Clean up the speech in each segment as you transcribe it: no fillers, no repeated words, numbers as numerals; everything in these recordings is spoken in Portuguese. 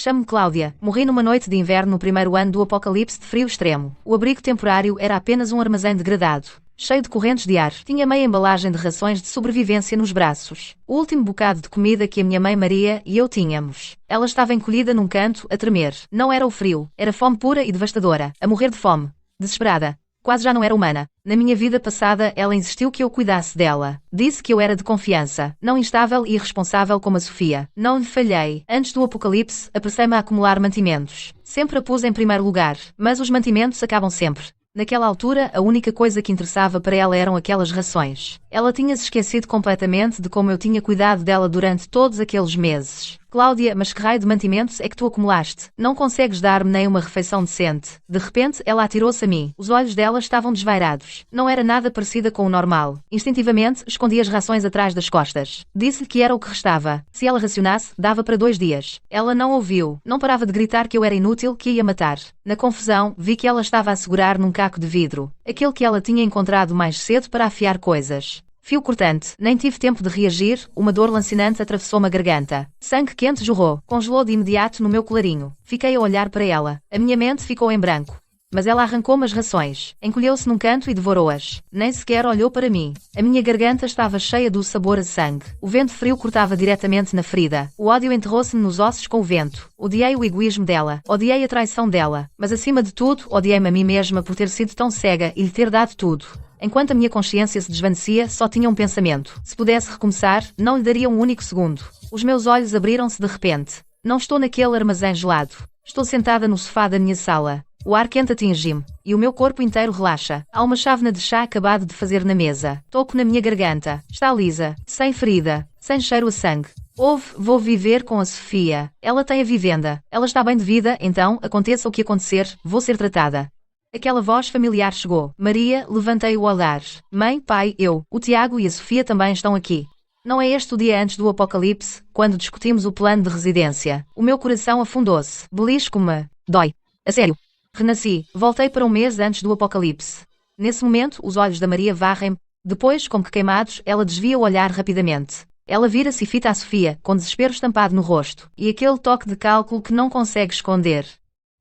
Chamo-me Cláudia. Morri numa noite de inverno no primeiro ano do apocalipse de frio extremo. O abrigo temporário era apenas um armazém degradado, cheio de correntes de ar. Tinha meia embalagem de rações de sobrevivência nos braços. O último bocado de comida que a minha mãe Maria e eu tínhamos. Ela estava encolhida num canto, a tremer. Não era o frio, era fome pura e devastadora. A morrer de fome. Desesperada. Quase já não era humana. Na minha vida passada, ela insistiu que eu cuidasse dela. Disse que eu era de confiança, não instável e irresponsável como a Sofia. Não lhe falhei. Antes do apocalipse, apressei-me a acumular mantimentos. Sempre a pus em primeiro lugar, mas os mantimentos acabam sempre. Naquela altura, a única coisa que interessava para ela eram aquelas rações. Ela tinha-se esquecido completamente de como eu tinha cuidado dela durante todos aqueles meses. Cláudia, mas que raio de mantimentos é que tu acumulaste? Não consegues dar-me nem uma refeição decente. De repente, ela atirou-se a mim. Os olhos dela estavam desvairados. Não era nada parecida com o normal. Instintivamente, escondi as rações atrás das costas. Disse-lhe que era o que restava. Se ela racionasse, dava para 2 dias. Ela não ouviu. Não parava de gritar que eu era inútil, que a ia matar. Na confusão, vi que ela estava a segurar num caco de vidro. Aquele que ela tinha encontrado mais cedo para afiar coisas. Fio cortante. Nem tive tempo de reagir, uma dor lancinante atravessou-me a garganta. Sangue quente jorrou, congelou de imediato no meu colarinho. Fiquei a olhar para ela. A minha mente ficou em branco. Mas ela arrancou-me as rações, encolheu-se num canto e devorou-as. Nem sequer olhou para mim. A minha garganta estava cheia do sabor a sangue. O vento frio cortava diretamente na ferida. O ódio enterrou-se-me nos ossos com o vento. Odiei o egoísmo dela. Odiei a traição dela. Mas acima de tudo, odiei-me a mim mesma por ter sido tão cega e lhe ter dado tudo. Enquanto a minha consciência se desvanecia, só tinha um pensamento. Se pudesse recomeçar, não lhe daria um único segundo. Os meus olhos abriram-se de repente. Não estou naquele armazém gelado. Estou sentada no sofá da minha sala. O ar quente atinge-me, e o meu corpo inteiro relaxa. Há uma chávena de chá acabado de fazer na mesa. Toco na minha garganta. Está lisa, sem ferida, sem cheiro a sangue. Vou viver com a Sofia. Ela tem a vivenda. Ela está bem de vida, então, aconteça o que acontecer, vou ser tratada. Aquela voz familiar chegou. Maria, levantei o olhar. Mãe, pai, eu, o Tiago e a Sofia também estão aqui. Não é este o dia antes do apocalipse, quando discutimos o plano de residência. O meu coração afundou-se. Belisco-me. Dói. A sério. Renasci. Voltei para um mês antes do apocalipse. Nesse momento, os olhos da Maria varrem-me. Depois, como que queimados, ela desvia o olhar rapidamente. Ela vira-se e fita a Sofia, com desespero estampado no rosto. E aquele toque de cálculo que não consegue esconder.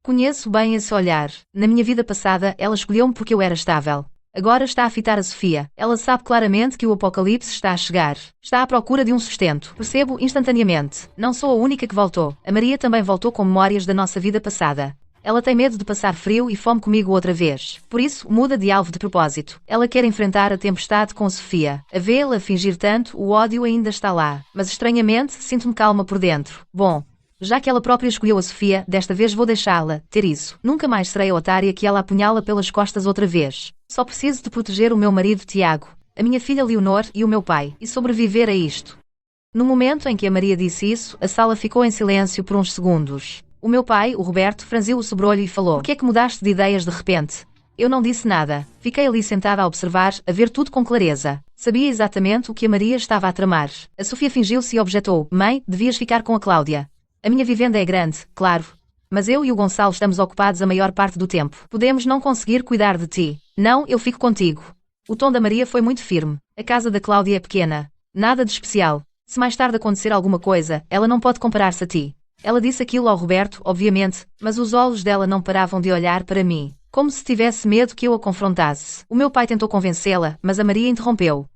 Conheço bem esse olhar. Na minha vida passada, ela escolheu-me porque eu era estável. Agora está a fitar a Sofia. Ela sabe claramente que o apocalipse está a chegar. Está à procura de um sustento. Percebo instantaneamente. Não sou a única que voltou. A Maria também voltou com memórias da nossa vida passada. Ela tem medo de passar frio e fome comigo outra vez. Por isso, muda de alvo de propósito. Ela quer enfrentar a tempestade com a Sofia. A vê-la fingir tanto, o ódio ainda está lá. Mas estranhamente, sinto-me calma por dentro. Bom, já que ela própria escolheu a Sofia, desta vez vou deixá-la ter isso. Nunca mais serei a otária que ela apunhala pelas costas outra vez. Só preciso de proteger o meu marido Tiago, a minha filha Leonor e o meu pai, e sobreviver a isto. No momento em que a Maria disse isso, a sala ficou em silêncio por uns segundos. O meu pai, o Roberto, franziu o sobrolho e falou: "Por que é que mudaste de ideias de repente?" Eu não disse nada. Fiquei ali sentada a observar, a ver tudo com clareza. Sabia exatamente o que a Maria estava a tramar. A Sofia fingiu-se e objetou: "Mãe, devias ficar com a Cláudia. A minha vivenda é grande, claro. Mas eu e o Gonçalo estamos ocupados a maior parte do tempo. Podemos não conseguir cuidar de ti. Não, eu fico contigo." O tom da Maria foi muito firme. A casa da Cláudia é pequena. Nada de especial. Se mais tarde acontecer alguma coisa, ela não pode comparar-se a ti. Ela disse aquilo ao Roberto, obviamente, mas os olhos dela não paravam de olhar para mim, como se tivesse medo que eu a confrontasse. O meu pai tentou convencê-la, mas a Maria interrompeu.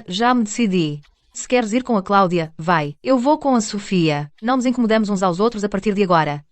Já me decidi. Se queres ir com a Cláudia, vai. Eu vou com a Sofia. Não nos incomodamos uns aos outros a partir de agora.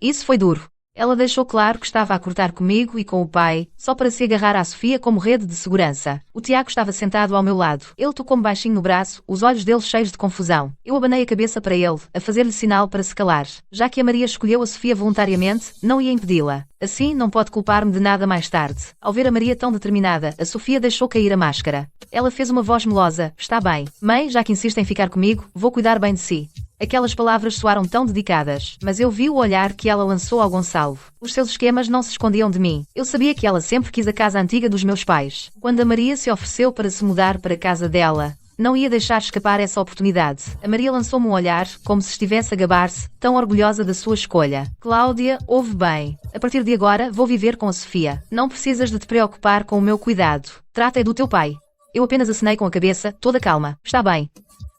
Isso foi duro. Ela deixou claro que estava a cortar comigo e com o pai, só para se agarrar à Sofia como rede de segurança. O Tiago estava sentado ao meu lado. Ele tocou-me baixinho no braço, os olhos dele cheios de confusão. Eu abanei a cabeça para ele, a fazer-lhe sinal para se calar. Já que a Maria escolheu a Sofia voluntariamente, não ia impedi-la. Assim, não pode culpar-me de nada mais tarde. Ao ver a Maria tão determinada, a Sofia deixou cair a máscara. Ela fez uma voz melosa. Está bem. Mãe, já que insiste em ficar comigo, vou cuidar bem de si. Aquelas palavras soaram tão dedicadas, mas eu vi o olhar que ela lançou ao Gonçalo. Os seus esquemas não se escondiam de mim. Eu sabia que ela sempre quis a casa antiga dos meus pais. Quando a Maria se ofereceu para se mudar para a casa dela, não ia deixar escapar essa oportunidade. A Maria lançou-me um olhar, como se estivesse a gabar-se, tão orgulhosa da sua escolha. Cláudia, ouve bem. A partir de agora, vou viver com a Sofia. Não precisas de te preocupar com o meu cuidado. Trata é do teu pai. Eu apenas acenei com a cabeça, toda calma. Está bem.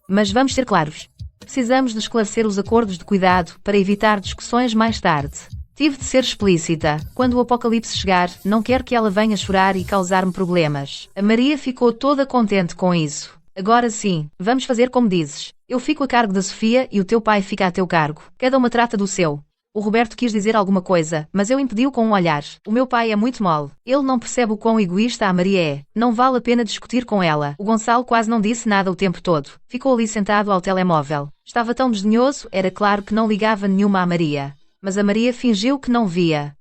Mas vamos ser claros. Precisamos de esclarecer os acordos de cuidado para evitar discussões mais tarde. Tive de ser explícita. Quando o apocalipse chegar, não quero que ela venha chorar e causar-me problemas. A Maria ficou toda contente com isso. Agora sim, vamos fazer como dizes. Eu fico a cargo da Sofia e o teu pai fica a teu cargo. Cada uma trata do seu. O Roberto quis dizer alguma coisa, mas eu impedi-o com um olhar. O meu pai é muito mole. Ele não percebe o quão egoísta a Maria é. Não vale a pena discutir com ela. O Gonçalo quase não disse nada o tempo todo. Ficou ali sentado ao telemóvel. Estava tão desdenhoso, era claro que não ligava nenhuma à Maria. Mas a Maria fingiu que não via.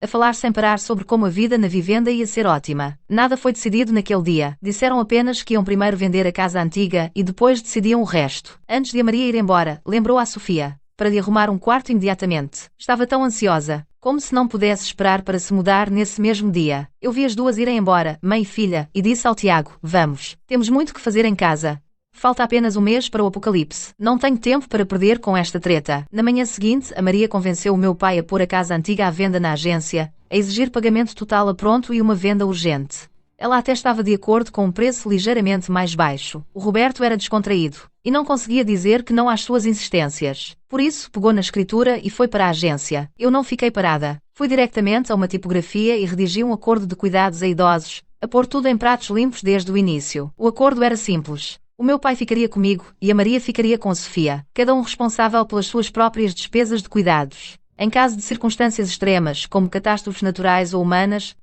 A falar sem parar sobre como a vida na vivenda ia ser ótima. Nada foi decidido naquele dia. Disseram apenas que iam primeiro vender a casa antiga e depois decidiam o resto. Antes de a Maria ir embora, lembrou à Sofia para lhe arrumar um quarto imediatamente. Estava tão ansiosa, como se não pudesse esperar para se mudar nesse mesmo dia. Eu vi as duas irem embora, mãe e filha, e disse ao Tiago: vamos. Temos muito que fazer em casa. Falta apenas um mês para o apocalipse. Não tenho tempo para perder com esta treta. Na manhã seguinte, a Maria convenceu o meu pai a pôr a casa antiga à venda na agência, a exigir pagamento total a pronto e uma venda urgente. Ela até estava de acordo com um preço ligeiramente mais baixo. O Roberto era descontraído e não conseguia dizer que não às suas insistências. Por isso, pegou na escritura e foi para a agência. Eu não fiquei parada. Fui diretamente a uma tipografia e redigi um acordo de cuidados a idosos, a pôr tudo em pratos limpos desde o início. O acordo era simples. O meu pai ficaria comigo e a Maria ficaria com a Sofia, cada um responsável pelas suas próprias despesas de cuidados. Em caso de circunstâncias extremas, como catástrofes naturais ou humanas,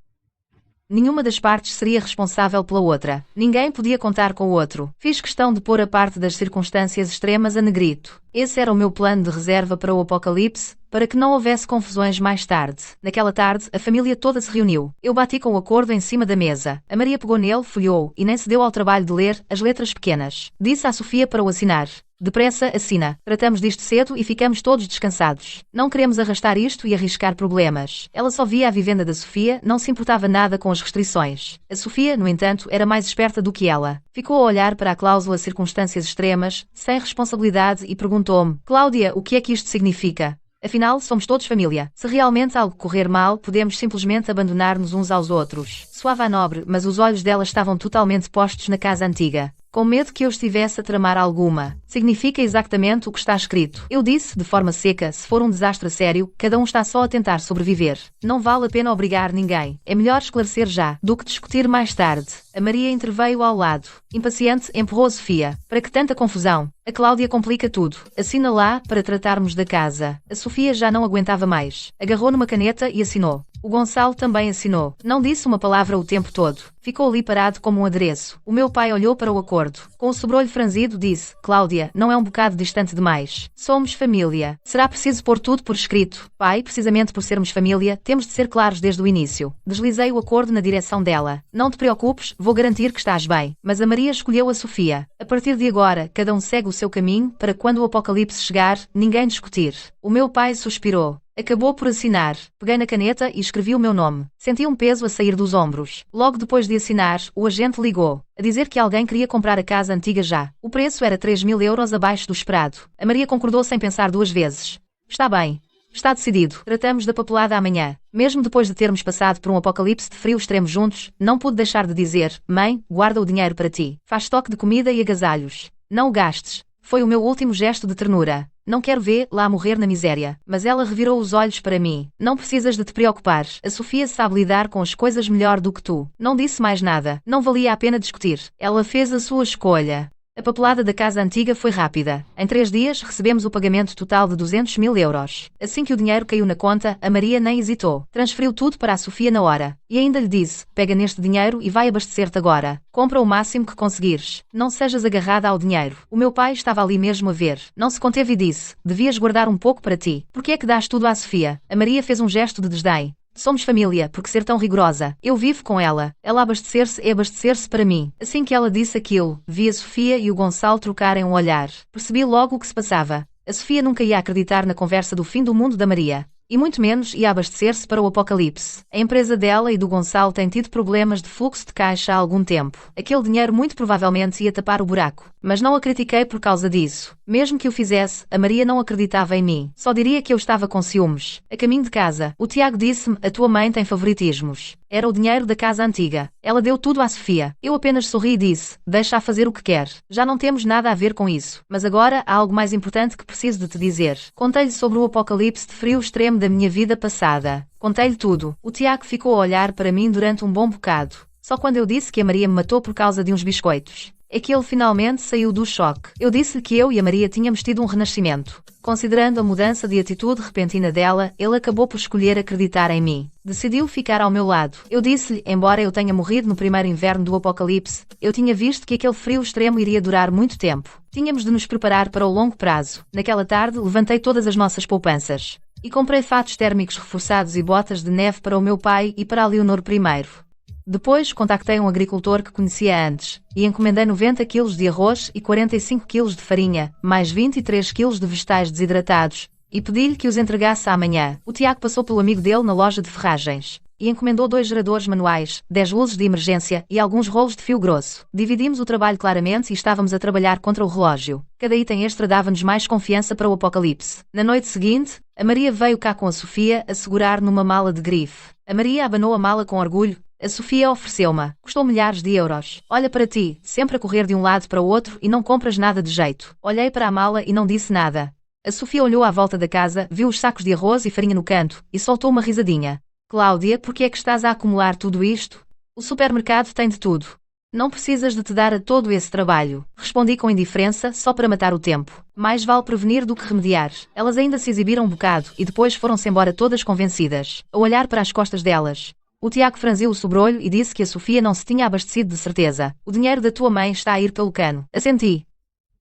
nenhuma das partes seria responsável pela outra. Ninguém podia contar com o outro. Fiz questão de pôr a parte das circunstâncias extremas a negrito. Esse era o meu plano de reserva para o apocalipse, para que não houvesse confusões mais tarde. Naquela tarde, a família toda se reuniu. Eu bati com o acordo em cima da mesa. A Maria pegou nele, folheou, e nem se deu ao trabalho de ler as letras pequenas. Disse à Sofia para o assinar. Depressa, assina. Tratamos disto cedo e ficamos todos descansados. Não queremos arrastar isto e arriscar problemas. Ela só via a vivenda da Sofia, não se importava nada com as restrições. A Sofia, no entanto, era mais esperta do que ela. Ficou a olhar para a cláusula circunstâncias extremas, sem responsabilidade, e perguntou-me: Cláudia, o que é que isto significa? Afinal, somos todos família. Se realmente algo correr mal, podemos simplesmente abandonar-nos uns aos outros. Soava nobre, mas os olhos dela estavam totalmente postos na casa antiga, com medo que eu estivesse a tramar alguma. Significa exatamente o que está escrito. Eu disse, de forma seca: se for um desastre sério, cada um está só a tentar sobreviver. Não vale a pena obrigar ninguém. É melhor esclarecer já, do que discutir mais tarde. A Maria interveio ao lado. Impaciente, empurrou a Sofia. Para que tanta confusão? A Cláudia complica tudo. Assina lá, para tratarmos da casa. A Sofia já não aguentava mais. Agarrou numa caneta e assinou. O Gonçalo também assinou. Não disse uma palavra o tempo todo. Ficou ali parado como um adereço. O meu pai olhou para o acordo. Com o sobrolho franzido, disse: Cláudia, não é um bocado distante demais? Somos família. Será preciso pôr tudo por escrito? Pai, precisamente por sermos família, temos de ser claros desde o início. Deslizei o acordo na direção dela. Não te preocupes, vou garantir que estás bem. Mas a Maria escolheu a Sofia. A partir de agora, cada um segue o seu caminho, para quando o apocalipse chegar, ninguém discutir. O meu pai suspirou. Acabou por assinar. Peguei na caneta e escrevi o meu nome. Senti um peso a sair dos ombros. Logo depois de assinar, o agente ligou, a dizer que alguém queria comprar a casa antiga já. O preço era 3.000 euros abaixo do esperado. A Maria concordou sem pensar duas vezes. Está bem. Está decidido. Tratamos da papelada amanhã. Mesmo depois de termos passado por um apocalipse de frio extremo juntos, não pude deixar de dizer: Mãe, guarda o dinheiro para ti. Faz estoque de comida e agasalhos. Não o gastes. Foi o meu último gesto de ternura. Não quero ver lá morrer na miséria. Mas ela revirou os olhos para mim. Não precisas de te preocupar. A Sofia sabe lidar com as coisas melhor do que tu. Não disse mais nada. Não valia a pena discutir. Ela fez a sua escolha. A papelada da casa antiga foi rápida. Em 3 dias recebemos o pagamento total de 200.000 euros. Assim que o dinheiro caiu na conta, a Maria nem hesitou. Transferiu tudo para a Sofia na hora. E ainda lhe disse: pega neste dinheiro e vai abastecer-te agora. Compra o máximo que conseguires. Não sejas agarrada ao dinheiro. O meu pai estava ali mesmo a ver. Não se conteve e disse: devias guardar um pouco para ti. Por que é que dás tudo à Sofia? A Maria fez um gesto de desdém. Somos família, porque ser tão rigorosa? Eu vivo com ela. Ela abastecer-se é abastecer-se para mim. Assim que ela disse aquilo, vi a Sofia e o Gonçalo trocarem um olhar. Percebi logo o que se passava. A Sofia nunca ia acreditar na conversa do fim do mundo da Maria. E muito menos ia abastecer-se para o apocalipse. A empresa dela e do Gonçalo tem tido problemas de fluxo de caixa há algum tempo. Aquele dinheiro muito provavelmente ia tapar o buraco. Mas não a critiquei por causa disso. Mesmo que o fizesse, a Maria não acreditava em mim. Só diria que eu estava com ciúmes. A caminho de casa, o Tiago disse-me: a tua mãe tem favoritismos. Era o dinheiro da casa antiga. Ela deu tudo à Sofia. Eu apenas sorri e disse: deixa-a fazer o que quer. Já não temos nada a ver com isso. Mas agora há algo mais importante que preciso de te dizer. Contei-lhe sobre o apocalipse de frio extremo da minha vida passada. Contei-lhe tudo. O Tiago ficou a olhar para mim durante um bom bocado. Só quando eu disse que a Maria me matou por causa de uns biscoitos é que ele finalmente saiu do choque. Eu disse-lhe que eu e a Maria tínhamos tido um renascimento. Considerando a mudança de atitude repentina dela, ele acabou por escolher acreditar em mim. Decidiu ficar ao meu lado. Eu disse-lhe, embora eu tenha morrido no primeiro inverno do apocalipse, eu tinha visto que aquele frio extremo iria durar muito tempo. Tínhamos de nos preparar para o longo prazo. Naquela tarde, levantei todas as nossas poupanças e comprei fatos térmicos reforçados e botas de neve para o meu pai e para a Leonor primeiro. Depois, contactei um agricultor que conhecia antes e encomendei 90 kg de arroz e 45 kg de farinha, mais 23 kg de vegetais desidratados, e pedi-lhe que os entregasse amanhã. O Tiago passou pelo amigo dele na loja de ferragens e encomendou 2 geradores manuais, 10 luzes de emergência e alguns rolos de fio grosso. Dividimos o trabalho claramente e estávamos a trabalhar contra o relógio. Cada item extra dava-nos mais confiança para o apocalipse. Na noite seguinte, a Maria veio cá com a Sofia a segurar numa mala de grife. A Maria abanou a mala com orgulho. A Sofia ofereceu-me. Custou milhares de euros. Olha para ti, sempre a correr de um lado para o outro e não compras nada de jeito. Olhei para a mala e não disse nada. A Sofia olhou à volta da casa, viu os sacos de arroz e farinha no canto e soltou uma risadinha. Cláudia, por que é que estás a acumular tudo isto? O supermercado tem de tudo. Não precisas de te dar a todo esse trabalho. Respondi com indiferença, só para matar o tempo. Mais vale prevenir do que remediar. Elas ainda se exibiram um bocado e depois foram-se embora todas convencidas, a olhar para as costas delas. O Tiago franziu o sobrolho e disse que a Sofia não se tinha abastecido de certeza. O dinheiro da tua mãe está a ir pelo cano. Assenti.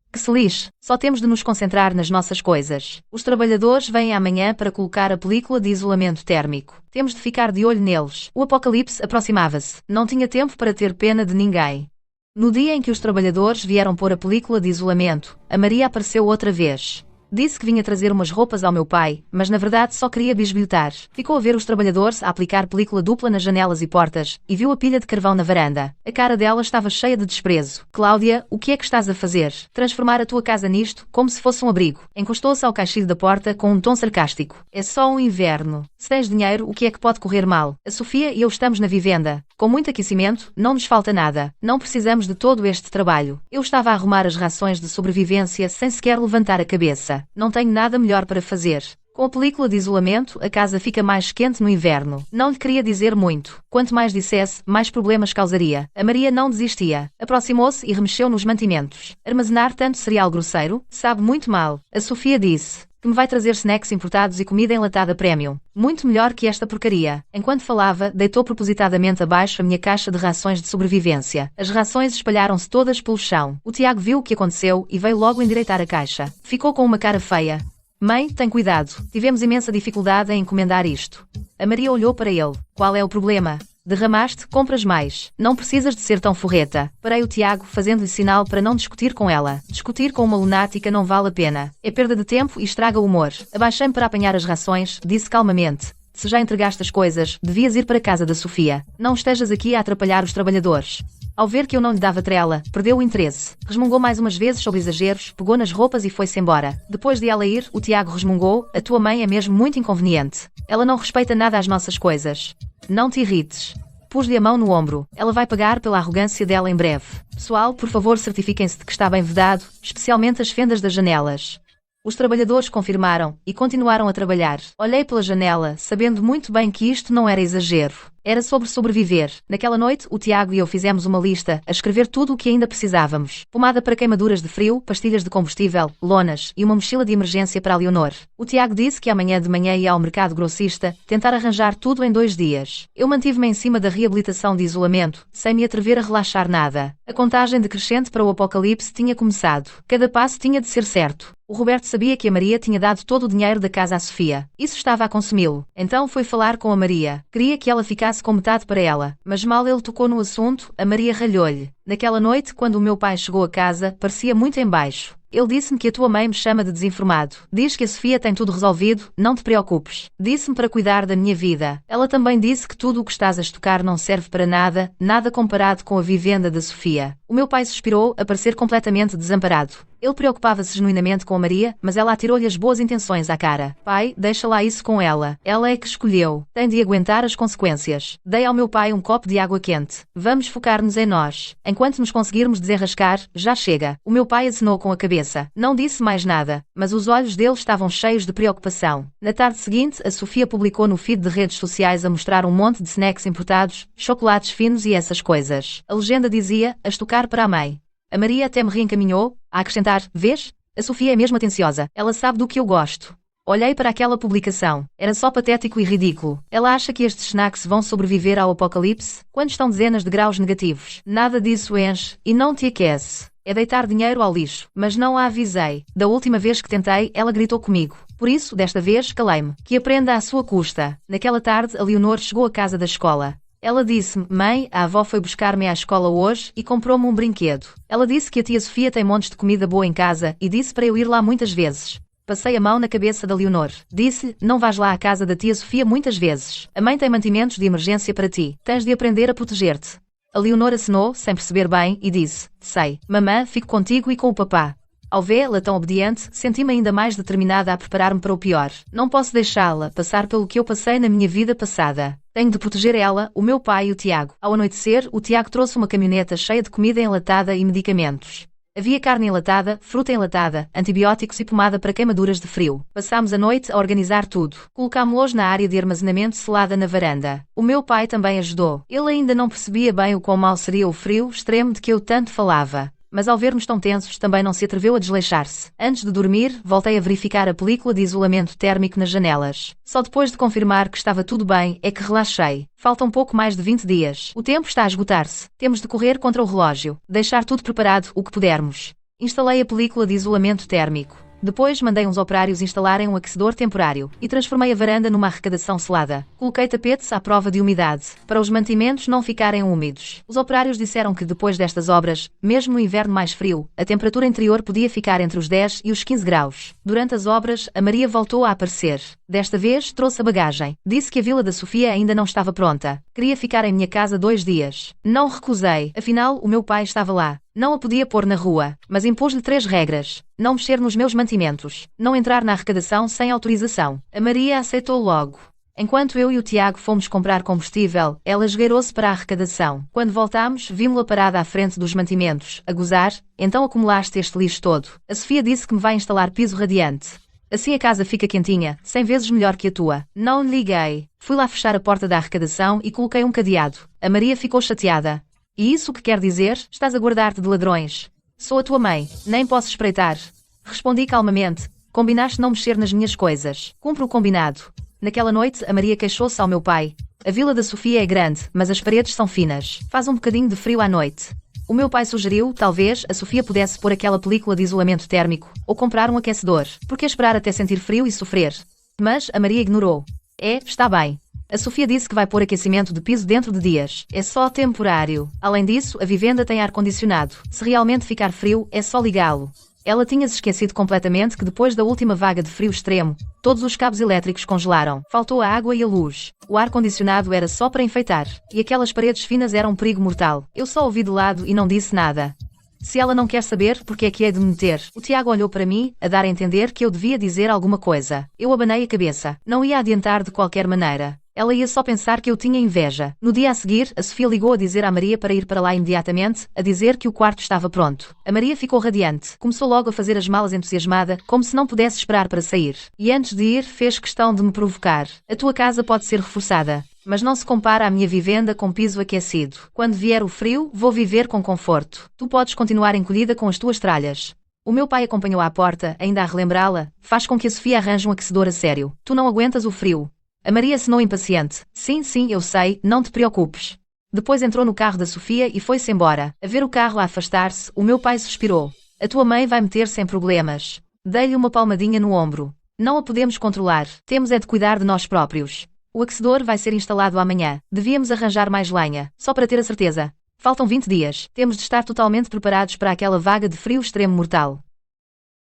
Que se lixe. Só temos de nos concentrar nas nossas coisas. Os trabalhadores vêm amanhã para colocar a película de isolamento térmico. Temos de ficar de olho neles. O apocalipse aproximava-se. Não tinha tempo para ter pena de ninguém. No dia em que os trabalhadores vieram pôr a película de isolamento, a Maria apareceu outra vez. Disse que vinha trazer umas roupas ao meu pai, mas na verdade só queria bisbilhotar. Ficou a ver os trabalhadores a aplicar película dupla nas janelas e portas, e viu a pilha de carvão na varanda. A cara dela estava cheia de desprezo. Cláudia, o que é que estás a fazer? Transformar a tua casa nisto, como se fosse um abrigo. Encostou-se ao caixilho da porta com um tom sarcástico. É só um inverno. Se tens dinheiro, o que é que pode correr mal? A Sofia e eu estamos na vivenda. Com muito aquecimento, não nos falta nada. Não precisamos de todo este trabalho. Eu estava a arrumar as rações de sobrevivência sem sequer levantar a cabeça. Não tenho nada melhor para fazer. Com a película de isolamento, a casa fica mais quente no inverno. Não lhe queria dizer muito. Quanto mais dissesse, mais problemas causaria. A Maria não desistia. Aproximou-se e remexeu nos mantimentos. Armazenar tanto cereal grosseiro, sabe muito mal. A Sofia disse que me vai trazer snacks importados e comida enlatada premium. Muito melhor que esta porcaria. Enquanto falava, deitou propositadamente abaixo a minha caixa de rações de sobrevivência. As rações espalharam-se todas pelo chão. O Tiago viu o que aconteceu e veio logo endireitar a caixa. Ficou com uma cara feia. Mãe, tem cuidado. Tivemos imensa dificuldade em encomendar isto. A Maria olhou para ele. Qual é o problema? Derramaste, compras mais. Não precisas de ser tão forreta. Parei o Tiago, fazendo-lhe sinal para não discutir com ela. Discutir com uma lunática não vale a pena. É perda de tempo e estraga o humor. Abaixei-me para apanhar as rações, disse calmamente. Se já entregaste as coisas, devias ir para a casa da Sofia. Não estejas aqui a atrapalhar os trabalhadores. Ao ver que eu não lhe dava trela, perdeu o interesse. Resmungou mais umas vezes sobre exageros, pegou nas roupas e foi-se embora. Depois de ela ir, o Tiago resmungou: a tua mãe é mesmo muito inconveniente. Ela não respeita nada as nossas coisas. Não te irrites. Pus-lhe a mão no ombro. Ela vai pagar pela arrogância dela em breve. Pessoal, por favor, certifiquem-se de que está bem vedado, especialmente as fendas das janelas. Os trabalhadores confirmaram e continuaram a trabalhar. Olhei pela janela, sabendo muito bem que isto não era exagero. Era sobre sobreviver. Naquela noite, o Tiago e eu fizemos uma lista, a escrever tudo o que ainda precisávamos. Pomada para queimaduras de frio, pastilhas de combustível, lonas e uma mochila de emergência para a Leonor. O Tiago disse que amanhã de manhã ia ao mercado grossista, tentar arranjar tudo em 2 dias. Eu mantive-me em cima da reabilitação de isolamento, sem me atrever a relaxar nada. A contagem decrescente para o apocalipse tinha começado. Cada passo tinha de ser certo. O Roberto sabia que a Maria tinha dado todo o dinheiro da casa à Sofia. Isso estava a consumi-lo. Então foi falar com a Maria. Queria que ela ficasse com metade para ela. Mas mal ele tocou no assunto, a Maria ralhou-lhe. Naquela noite, quando o meu pai chegou a casa, parecia muito em baixo. Ele disse-me que a tua mãe me chama de desinformado. Diz que a Sofia tem tudo resolvido, não te preocupes. Disse-me para cuidar da minha vida. Ela também disse que tudo o que estás a estocar não serve para nada, nada comparado com a vivenda da Sofia. O meu pai suspirou, a parecer completamente desamparado. Ele preocupava-se genuinamente com a Maria, mas ela atirou-lhe as boas intenções à cara. Pai, deixa lá isso com ela. Ela é que escolheu. Tem de aguentar as consequências. Dei ao meu pai um copo de água quente. Vamos focar-nos em nós. Enquanto nos conseguirmos desenrascar, já chega. O meu pai acenou com a cabeça. Não disse mais nada, mas os olhos dele estavam cheios de preocupação. Na tarde seguinte, a Sofia publicou no feed de redes sociais a mostrar um monte de snacks importados, chocolates finos e essas coisas. A legenda dizia, a estocar para a mãe. A Maria até me reencaminhou, a acrescentar, vês? A Sofia é mesmo atenciosa, ela sabe do que eu gosto. Olhei para aquela publicação. Era só patético e ridículo. Ela acha que estes snacks vão sobreviver ao apocalipse? Quando estão dezenas de graus negativos? Nada disso enche, e não te aquece. É deitar dinheiro ao lixo. Mas não a avisei. Da última vez que tentei, ela gritou comigo. Por isso, desta vez, calei-me. Que aprenda à sua custa. Naquela tarde, a Leonor chegou à casa da escola. Ela disse-me, mãe, a avó foi buscar-me à escola hoje e comprou-me um brinquedo. Ela disse que a tia Sofia tem montes de comida boa em casa e disse para eu ir lá muitas vezes. Passei a mão na cabeça da Leonor. Disse-lhe, não vais lá à casa da tia Sofia muitas vezes. A mãe tem mantimentos de emergência para ti. Tens de aprender a proteger-te. A Leonor acenou, sem perceber bem, e disse, sei, mamã, fico contigo e com o papá. Ao vê-la tão obediente, senti-me ainda mais determinada a preparar-me para o pior. Não posso deixá-la passar pelo que eu passei na minha vida passada. Tenho de proteger ela, o meu pai e o Tiago. Ao anoitecer, o Tiago trouxe uma caminhoneta cheia de comida enlatada e medicamentos. Havia carne enlatada, fruta enlatada, antibióticos e pomada para queimaduras de frio. Passámos a noite a organizar tudo. Colocámo-los na área de armazenamento selada na varanda. O meu pai também ajudou. Ele ainda não percebia bem o quão mau seria o frio extremo de que eu tanto falava. Mas ao ver-nos tão tensos também não se atreveu a desleixar-se. Antes de dormir, voltei a verificar a película de isolamento térmico nas janelas. Só depois de confirmar que estava tudo bem é que relaxei. Faltam pouco mais de 20 dias. O tempo está a esgotar-se. Temos de correr contra o relógio. Deixar tudo preparado, o que pudermos. Instalei a película de isolamento térmico. Depois mandei uns operários instalarem um aquecedor temporário e transformei a varanda numa arrecadação selada. Coloquei tapetes à prova de umidade, para os mantimentos não ficarem úmidos. Os operários disseram que depois destas obras, mesmo no inverno mais frio, a temperatura interior podia ficar entre os 10 e os 15 graus. Durante as obras, a Maria voltou a aparecer. Desta vez, trouxe a bagagem. Disse que a Vila da Sofia ainda não estava pronta. Queria ficar em minha casa 2 dias. Não recusei, afinal, o meu pai estava lá. Não a podia pôr na rua, mas impus-lhe 3 regras. Não mexer nos meus mantimentos. Não entrar na arrecadação sem autorização. A Maria aceitou logo. Enquanto eu e o Tiago fomos comprar combustível, ela esgueirou-se para a arrecadação. Quando voltámos, vimos-la parada à frente dos mantimentos, a gozar. Então acumulaste este lixo todo. A Sofia disse que me vai instalar piso radiante. Assim a casa fica quentinha, 100 vezes melhor que a tua. Não liguei. Fui lá fechar a porta da arrecadação e coloquei um cadeado. A Maria ficou chateada. E isso o que quer dizer? Estás a guardar-te de ladrões. Sou a tua mãe, nem posso espreitar. Respondi calmamente. Combinaste não mexer nas minhas coisas. Cumpre o combinado. Naquela noite, a Maria queixou-se ao meu pai. A Vila da Sofia é grande, mas as paredes são finas. Faz um bocadinho de frio à noite. O meu pai sugeriu, talvez, a Sofia pudesse pôr aquela película de isolamento térmico, ou comprar um aquecedor. Por que esperar até sentir frio e sofrer? Mas a Maria ignorou. Está bem. A Sofia disse que vai pôr aquecimento de piso dentro de dias. É só temporário. Além disso, a vivenda tem ar-condicionado. Se realmente ficar frio, é só ligá-lo. Ela tinha-se esquecido completamente que depois da última vaga de frio extremo, todos os cabos elétricos congelaram. Faltou a água e a luz. O ar-condicionado era só para enfeitar. E aquelas paredes finas eram um perigo mortal. Eu só ouvi de lado e não disse nada. Se ela não quer saber, porque é que é de me meter? O Tiago olhou para mim, a dar a entender que eu devia dizer alguma coisa. Eu abanei a cabeça. Não ia adiantar de qualquer maneira. Ela ia só pensar que eu tinha inveja. No dia a seguir, a Sofia ligou a dizer à Maria para ir para lá imediatamente, a dizer que o quarto estava pronto. A Maria ficou radiante. Começou logo a fazer as malas entusiasmada, como se não pudesse esperar para sair. E antes de ir, fez questão de me provocar. A tua casa pode ser reforçada, mas não se compara à minha vivenda com piso aquecido. Quando vier o frio, vou viver com conforto. Tu podes continuar encolhida com as tuas tralhas. O meu pai acompanhou à porta, ainda a relembrá-la, faz com que a Sofia arranje um aquecedor a sério. Tu não aguentas o frio. A Maria acenou impaciente. Sim, eu sei, não te preocupes. Depois entrou no carro da Sofia e foi-se embora. A ver o carro a afastar-se, o meu pai suspirou. A tua mãe vai meter-se em problemas. Dei-lhe uma palmadinha no ombro. Não a podemos controlar. Temos é de cuidar de nós próprios. O aquecedor vai ser instalado amanhã. Devíamos arranjar mais lenha, só para ter a certeza. Faltam 20 dias. Temos de estar totalmente preparados para aquela vaga de frio extremo mortal.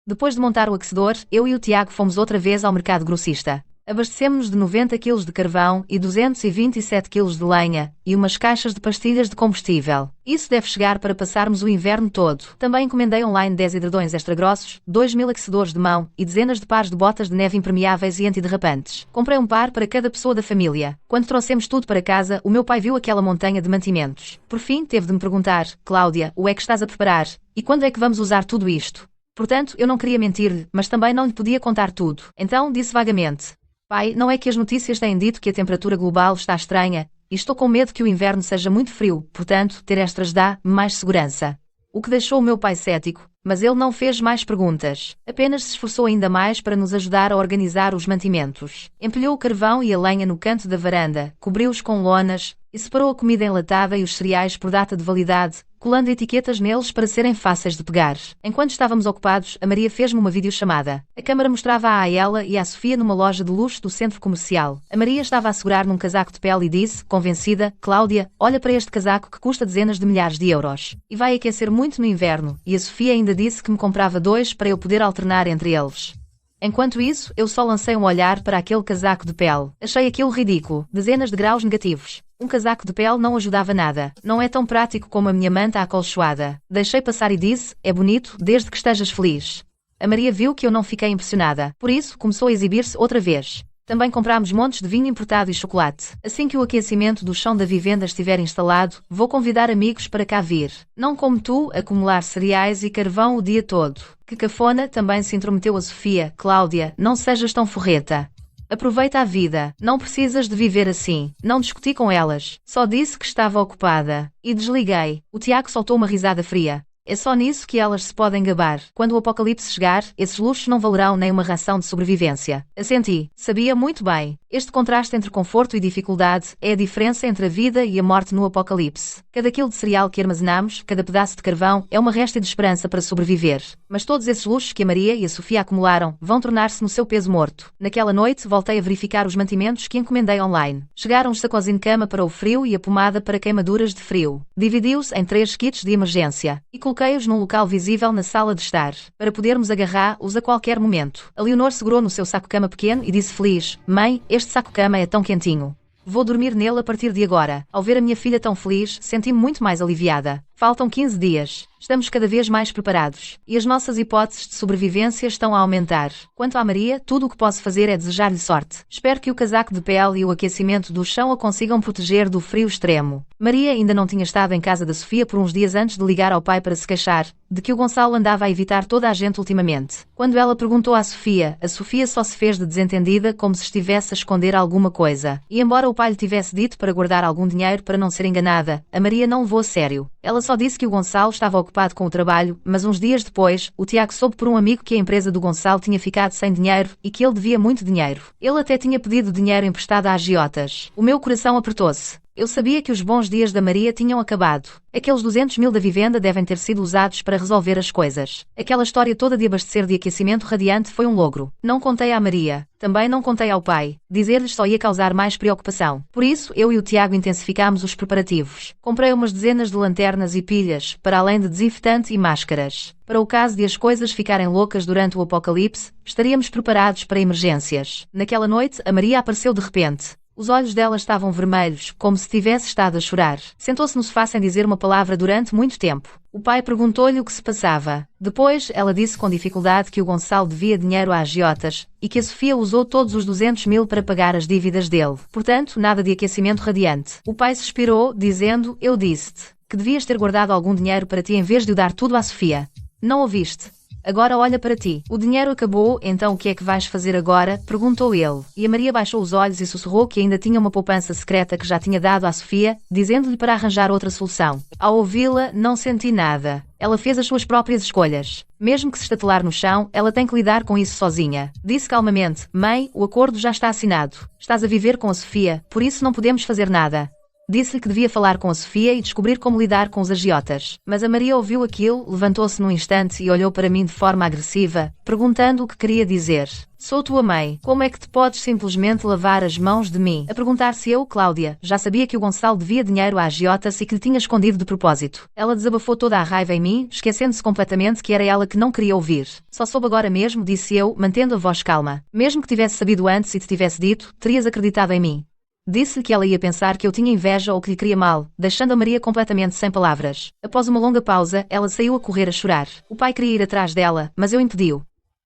Depois de montar o aquecedor, eu e o Tiago fomos outra vez ao mercado grossista. Abastecemos-nos de 90 kg de carvão e 227 kg de lenha, e umas caixas de pastilhas de combustível. Isso deve chegar para passarmos o inverno todo. Também encomendei online 10 edredões extra grossos, 2.000 aquecedores de mão e dezenas de pares de botas de neve impermeáveis e antiderrapantes. Comprei um par para cada pessoa da família. Quando trouxemos tudo para casa, o meu pai viu aquela montanha de mantimentos. Por fim, teve de me perguntar: Cláudia, o é que estás a preparar? E quando é que vamos usar tudo isto? Portanto, eu não queria mentir-lhe, mas também não lhe podia contar tudo. Então disse vagamente: Pai, não é que as notícias têm dito que a temperatura global está estranha, e estou com medo que o inverno seja muito frio, portanto, ter extras dá-me mais segurança. O que deixou o meu pai cético, mas ele não fez mais perguntas. Apenas se esforçou ainda mais para nos ajudar a organizar os mantimentos. Empilhou o carvão e a lenha no canto da varanda, cobriu-os com lonas, e separou a comida enlatada e os cereais por data de validade, colando etiquetas neles para serem fáceis de pegar. Enquanto estávamos ocupados, a Maria fez-me uma videochamada. A câmara mostrava-a a ela e à Sofia numa loja de luxo do centro comercial. A Maria estava a segurar num casaco de pele e disse, convencida: Cláudia, olha para este casaco que custa dezenas de milhares de euros. E vai aquecer muito no inverno. E a Sofia ainda disse que me comprava 2 para eu poder alternar entre eles. Enquanto isso, eu só lancei um olhar para aquele casaco de pele. Achei aquilo ridículo. Dezenas de graus negativos. Um casaco de pele não ajudava nada. Não é tão prático como a minha manta acolchoada. Deixei passar e disse: é bonito, desde que estejas feliz. A Maria viu que eu não fiquei impressionada. Por isso, começou a exibir-se outra vez. Também comprámos montes de vinho importado e chocolate. Assim que o aquecimento do chão da vivenda estiver instalado, vou convidar amigos para cá vir. Não como tu, acumular cereais e carvão o dia todo. Que cafona, também se intrometeu a Sofia. Cláudia, não sejas tão forreta. Aproveita a vida. Não precisas de viver assim. Não discuti com elas. Só disse que estava ocupada. E desliguei. O Tiago soltou uma risada fria. É só nisso que elas se podem gabar. Quando o apocalipse chegar, esses luxos não valerão nem uma ração de sobrevivência. Assenti. Sabia muito bem. Este contraste entre conforto e dificuldade é a diferença entre a vida e a morte no apocalipse. Cada quilo de cereal que armazenamos, cada pedaço de carvão, é uma réstia de esperança para sobreviver. Mas todos esses luxos que a Maria e a Sofia acumularam vão tornar-se no seu peso morto. Naquela noite, voltei a verificar os mantimentos que encomendei online. Chegaram os sacos de cama para o frio e a pomada para queimaduras de frio. Dividiu-se em 3 kits de emergência. E coloquei-os num local visível na sala de estar, para podermos agarrá-los a qualquer momento. A Leonor segurou no seu saco-cama pequeno e disse feliz: Mãe, este saco-cama é tão quentinho. Vou dormir nele a partir de agora. Ao ver a minha filha tão feliz, senti-me muito mais aliviada. Faltam 15 dias. Estamos cada vez mais preparados. E as nossas hipóteses de sobrevivência estão a aumentar. Quanto à Maria, tudo o que posso fazer é desejar-lhe sorte. Espero que o casaco de pele e o aquecimento do chão a consigam proteger do frio extremo. Maria ainda não tinha estado em casa da Sofia por uns dias antes de ligar ao pai para se queixar de que o Gonçalo andava a evitar toda a gente ultimamente. Quando ela perguntou à Sofia, a Sofia só se fez de desentendida como se estivesse a esconder alguma coisa. E embora o pai lhe tivesse dito para guardar algum dinheiro para não ser enganada, a Maria não levou a sério. Ela só disse que o Gonçalo estava ocupado com o trabalho, mas uns dias depois, o Tiago soube por um amigo que a empresa do Gonçalo tinha ficado sem dinheiro e que ele devia muito dinheiro. Ele até tinha pedido dinheiro emprestado a agiotas. O meu coração apertou-se. Eu sabia que os bons dias da Maria tinham acabado. Aqueles 200 mil da vivenda devem ter sido usados para resolver as coisas. Aquela história toda de abastecer de aquecimento radiante foi um logro. Não contei à Maria. Também não contei ao pai. Dizer-lhes só ia causar mais preocupação. Por isso, eu e o Tiago intensificámos os preparativos. Comprei umas dezenas de lanternas e pilhas, para além de desinfetante e máscaras. Para o caso de as coisas ficarem loucas durante o apocalipse, estaríamos preparados para emergências. Naquela noite, a Maria apareceu de repente. Os olhos dela estavam vermelhos, como se tivesse estado a chorar. Sentou-se no sofá sem dizer uma palavra durante muito tempo. O pai perguntou-lhe o que se passava. Depois, ela disse com dificuldade que o Gonçalo devia dinheiro a agiotas e que a Sofia usou todos os 200 mil para pagar as dívidas dele. Portanto, nada de aquecimento radiante. O pai suspirou, dizendo: Eu disse-te que devias ter guardado algum dinheiro para ti em vez de o dar tudo à Sofia. Não ouviste? Agora olha para ti. O dinheiro acabou, então o que é que vais fazer agora? Perguntou ele. E a Maria baixou os olhos e sussurrou que ainda tinha uma poupança secreta que já tinha dado à Sofia, dizendo-lhe para arranjar outra solução. Ao ouvi-la, não senti nada. Ela fez as suas próprias escolhas. Mesmo que se estatelar no chão, ela tem que lidar com isso sozinha. Disse calmamente: Mãe, o acordo já está assinado. Estás a viver com a Sofia, por isso não podemos fazer nada. Disse-lhe que devia falar com a Sofia e descobrir como lidar com os agiotas. Mas a Maria ouviu aquilo, levantou-se num instante e olhou para mim de forma agressiva, perguntando o que queria dizer. Sou tua mãe, como é que te podes simplesmente lavar as mãos de mim? A perguntar se eu, Cláudia, já sabia que o Gonçalo devia dinheiro a agiotas e que lhe tinha escondido de propósito. Ela desabafou toda a raiva em mim, esquecendo-se completamente que era ela que não queria ouvir. Só soube agora mesmo, disse eu, mantendo a voz calma. Mesmo que tivesse sabido antes e te tivesse dito, terias acreditado em mim. Disse-lhe que ela ia pensar que eu tinha inveja ou que lhe queria mal, deixando a Maria completamente sem palavras. Após uma longa pausa, ela saiu a correr a chorar. O pai queria ir atrás dela, mas eu impedi-o.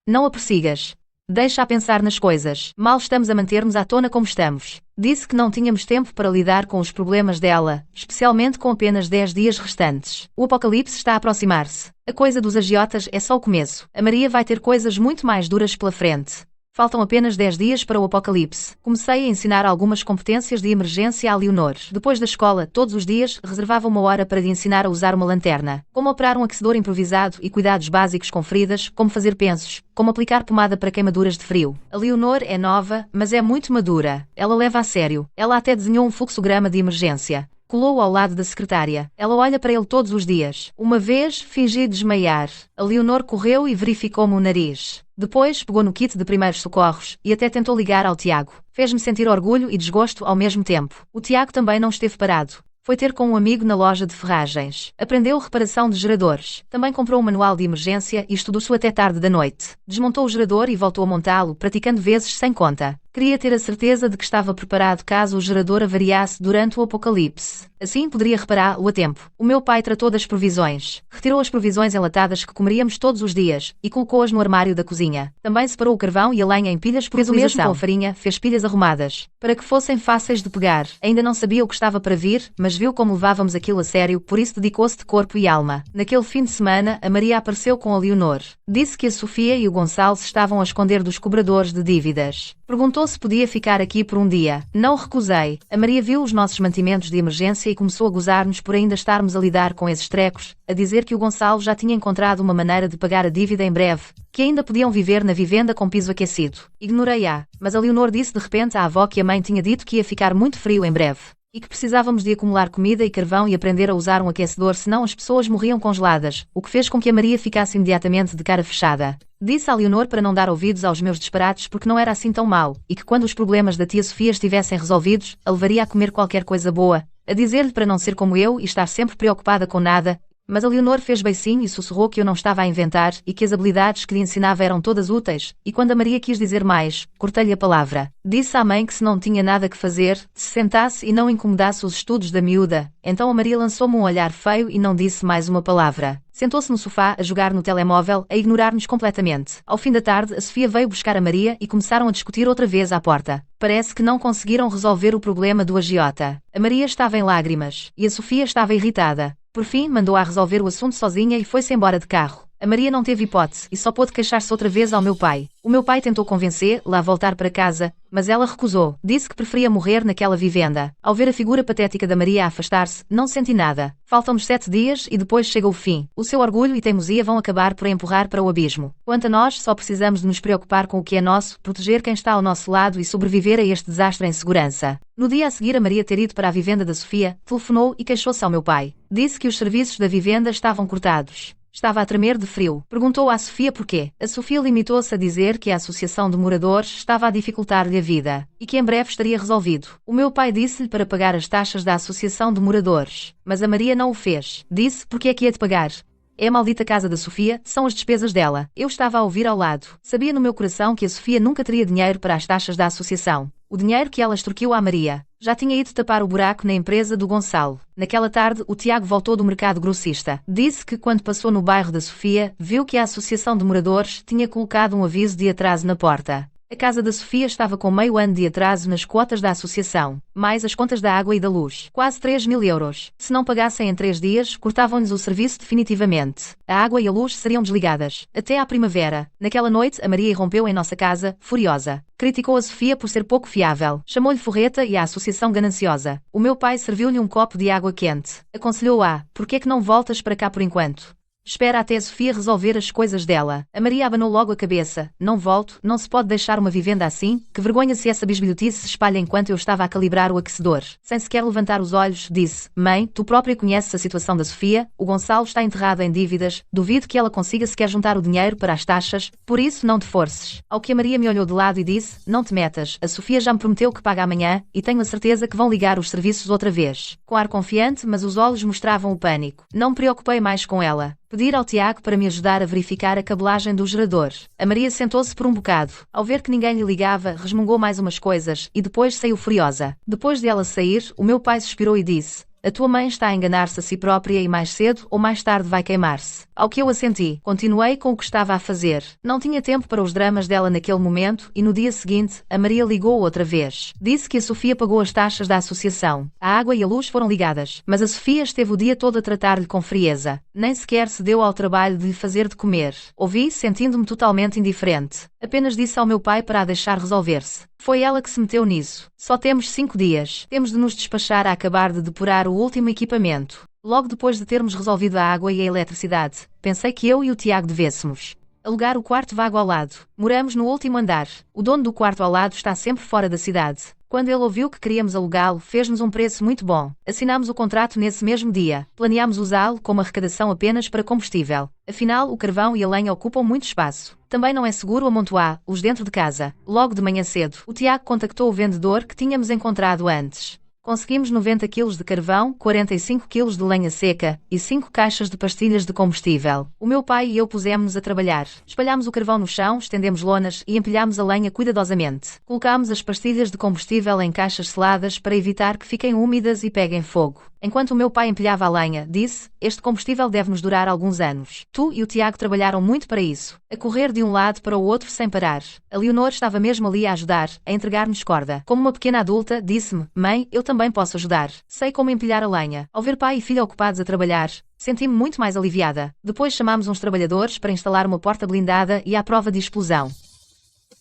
Não a persigas. Deixa-a pensar nas coisas. Mal estamos a manter-nos à tona como estamos. Disse que não tínhamos tempo para lidar com os problemas dela, especialmente com apenas 10 dias restantes. O apocalipse está a aproximar-se. A coisa dos agiotas é só o começo. A Maria vai ter coisas muito mais duras pela frente. Faltam apenas 10 dias para o apocalipse. Comecei a ensinar algumas competências de emergência a Leonor. Depois da escola, todos os dias, reservava uma hora para lhe ensinar a usar uma lanterna. Como operar um aquecedor improvisado e cuidados básicos com feridas, como fazer pensos, como aplicar pomada para queimaduras de frio. A Leonor é nova, mas é muito madura. Ela leva a sério. Ela até desenhou um fluxograma de emergência. Colou-o ao lado da secretária. Ela olha para ele todos os dias. Uma vez, fingi desmaiar. A Leonor correu e verificou-me o nariz. Depois, pegou no kit de primeiros socorros e até tentou ligar ao Tiago. Fez-me sentir orgulho e desgosto ao mesmo tempo. O Tiago também não esteve parado. Foi ter com um amigo na loja de ferragens. Aprendeu reparação de geradores. Também comprou um manual de emergência e estudou-se até tarde da noite. Desmontou o gerador e voltou a montá-lo, praticando vezes sem conta. Queria ter a certeza de que estava preparado caso o gerador avariasse durante o apocalipse. Assim poderia repará-lo a tempo. O meu pai tratou das provisões. Retirou as provisões enlatadas que comeríamos todos os dias e colocou-as no armário da cozinha. Também separou o carvão e a lenha em pilhas por utilização. Fez o mesmo com a farinha, fez pilhas arrumadas, para que fossem fáceis de pegar. Ainda não sabia o que estava para vir, mas viu como levávamos aquilo a sério, por isso dedicou-se de corpo e alma. Naquele fim de semana, a Maria apareceu com a Leonor. Disse que a Sofia e o Gonçalo se estavam a esconder dos cobradores de dívidas. Perguntou se podia ficar aqui por um dia. Não recusei. A Maria viu os nossos mantimentos de emergência e começou a gozar-nos por ainda estarmos a lidar com esses trecos, a dizer que o Gonçalo já tinha encontrado uma maneira de pagar a dívida em breve, que ainda podiam viver na vivenda com piso aquecido. Ignorei-a, mas a Leonor disse de repente à avó que a mãe tinha dito que ia ficar muito frio em breve. E que precisávamos de acumular comida e carvão e aprender a usar um aquecedor, senão as pessoas morriam congeladas, o que fez com que a Maria ficasse imediatamente de cara fechada. Disse a Leonor para não dar ouvidos aos meus disparates porque não era assim tão mau, e que quando os problemas da tia Sofia estivessem resolvidos, a levaria a comer qualquer coisa boa, a dizer-lhe para não ser como eu e estar sempre preocupada com nada. Mas a Leonor fez beicinho e sussurrou que eu não estava a inventar e que as habilidades que lhe ensinava eram todas úteis, e quando a Maria quis dizer mais, cortei-lhe a palavra. Disse à mãe que se não tinha nada que fazer, se sentasse e não incomodasse os estudos da miúda. Então a Maria lançou-me um olhar feio e não disse mais uma palavra. Sentou-se no sofá a jogar no telemóvel, a ignorar-nos completamente. Ao fim da tarde, a Sofia veio buscar a Maria e começaram a discutir outra vez à porta. Parece que não conseguiram resolver o problema do agiota. A Maria estava em lágrimas, e a Sofia estava irritada. Por fim, mandou-a resolver o assunto sozinha e foi-se embora de carro. A Maria não teve hipótese e só pôde queixar-se outra vez ao meu pai. O meu pai tentou convencê-la a voltar para casa, mas ela recusou. Disse que preferia morrer naquela vivenda. Ao ver a figura patética da Maria a afastar-se, não senti nada. Faltam-nos 7 dias e depois chega o fim. O seu orgulho e teimosia vão acabar por a empurrar para o abismo. Quanto a nós, só precisamos de nos preocupar com o que é nosso, proteger quem está ao nosso lado e sobreviver a este desastre em segurança. No dia a seguir a Maria ter ido para a vivenda da Sofia, telefonou e queixou-se ao meu pai. Disse que os serviços da vivenda estavam cortados. Estava a tremer de frio. Perguntou à Sofia porquê. A Sofia limitou-se a dizer que a associação de moradores estava a dificultar-lhe a vida e que em breve estaria resolvido. O meu pai disse-lhe para pagar as taxas da associação de moradores, mas a Maria não o fez. Disse porque é que ia de pagar. É a maldita casa da Sofia, são as despesas dela. Eu estava a ouvir ao lado. Sabia no meu coração que a Sofia nunca teria dinheiro para as taxas da associação. O dinheiro que ela extorquiu à Maria. Já tinha ido tapar o buraco na empresa do Gonçalo. Naquela tarde, o Tiago voltou do mercado grossista. Disse que quando passou no bairro da Sofia, viu que a associação de moradores tinha colocado um aviso de atraso na porta. A casa da Sofia estava com meio ano de atraso nas quotas da associação, mais as contas da água e da luz. Quase 3.000 euros. Se não pagassem em 3 dias, cortavam-lhes o serviço definitivamente. A água e a luz seriam desligadas. Até à primavera. Naquela noite, a Maria irrompeu em nossa casa, furiosa. Criticou a Sofia por ser pouco fiável. Chamou-lhe forreta e a associação gananciosa. O meu pai serviu-lhe um copo de água quente. Aconselhou-a: "Por que é que não voltas para cá por enquanto? Espera até a Sofia resolver as coisas dela. A Maria abanou logo a cabeça. Não volto, não se pode deixar uma vivenda assim. Que vergonha se essa bisbilhotice se espalha enquanto eu estava a calibrar o aquecedor. Sem sequer levantar os olhos, disse: Mãe, tu própria conheces a situação da Sofia. O Gonçalo está enterrado em dívidas. Duvido que ela consiga sequer juntar o dinheiro para as taxas. Por isso não te forces. Ao que a Maria me olhou de lado e disse: Não te metas. A Sofia já me prometeu que paga amanhã e tenho a certeza que vão ligar os serviços outra vez. Com ar confiante, mas os olhos mostravam o pânico. Não me preocupei mais com ela. Pedir ao Tiago para me ajudar a verificar a cabelagem do gerador. A Maria sentou-se por um bocado. Ao ver que ninguém lhe ligava, resmungou mais umas coisas e depois saiu furiosa. Depois de ela sair, o meu pai suspirou e disse: A tua mãe está a enganar-se a si própria e mais cedo ou mais tarde vai queimar-se. Ao que eu assenti, continuei com o que estava a fazer. Não tinha tempo para os dramas dela naquele momento e no dia seguinte, a Maria ligou outra vez. Disse que a Sofia pagou as taxas da associação. A água e a luz foram ligadas, mas a Sofia esteve o dia todo a tratar-lhe com frieza. Nem sequer se deu ao trabalho de lhe fazer de comer. Ouvi, sentindo-me totalmente indiferente. Apenas disse ao meu pai para a deixar resolver-se. Foi ela que se meteu nisso. Só temos 5 dias. Temos de nos despachar a acabar de depurar o último equipamento. Logo depois de termos resolvido a água e a eletricidade, pensei que eu e o Tiago devêssemos alugar o quarto vago ao lado. Moramos no último andar. O dono do quarto ao lado está sempre fora da cidade. Quando ele ouviu que queríamos alugá-lo, fez-nos um preço muito bom. Assinámos o contrato nesse mesmo dia. Planeámos usá-lo como arrecadação apenas para combustível. Afinal, o carvão e a lenha ocupam muito espaço. Também não é seguro amontoá-los dentro de casa. Logo de manhã cedo, o Tiago contactou o vendedor que tínhamos encontrado antes. Conseguimos 90 kg de carvão, 45 kg de lenha seca e 5 caixas de pastilhas de combustível. O meu pai e eu pusemos-nos a trabalhar. Espalhámos o carvão no chão, estendemos lonas e empilhámos a lenha cuidadosamente. Colocámos as pastilhas de combustível em caixas seladas para evitar que fiquem úmidas e peguem fogo. Enquanto o meu pai empilhava a lenha, disse: Este combustível deve-nos durar alguns anos. Tu e o Tiago trabalharam muito para isso, a correr de um lado para o outro sem parar. A Leonor estava mesmo ali a ajudar, a entregar-nos corda. Como uma pequena adulta, disse-me: Mãe, eu também posso ajudar. Sei como empilhar a lenha. Ao ver pai e filha ocupados a trabalhar, senti-me muito mais aliviada. Depois chamámos uns trabalhadores para instalar uma porta blindada e à prova de explosão.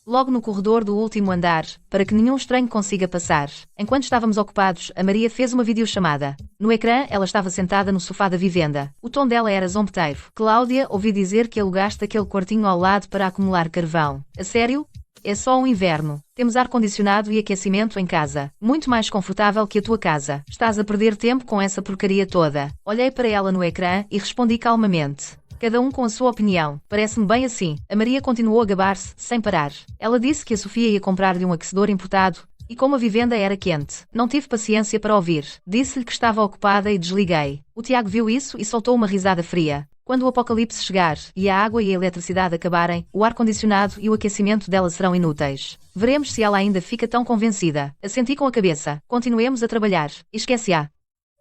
Logo no corredor do último andar, para que nenhum estranho consiga passar. Enquanto estávamos ocupados, a Maria fez uma videochamada. No ecrã, ela estava sentada no sofá da vivenda. O tom dela era zombeteiro. Cláudia, ouvi dizer que alugaste aquele quartinho ao lado para acumular carvão. A sério? É só um inverno. Temos ar-condicionado e aquecimento em casa. Muito mais confortável que a tua casa. Estás a perder tempo com essa porcaria toda. Olhei para ela no ecrã e respondi calmamente. Cada um com a sua opinião. Parece-me bem assim. A Maria continuou a gabar-se, sem parar. Ela disse que a Sofia ia comprar-lhe um aquecedor importado, e como a vivenda era quente, não tive paciência para ouvir. Disse-lhe que estava ocupada e desliguei. O Tiago viu isso e soltou uma risada fria. Quando o apocalipse chegar, e a água e a eletricidade acabarem, o ar-condicionado e o aquecimento dela serão inúteis. Veremos se ela ainda fica tão convencida. Assenti com a cabeça. Continuemos a trabalhar. Esquece-a.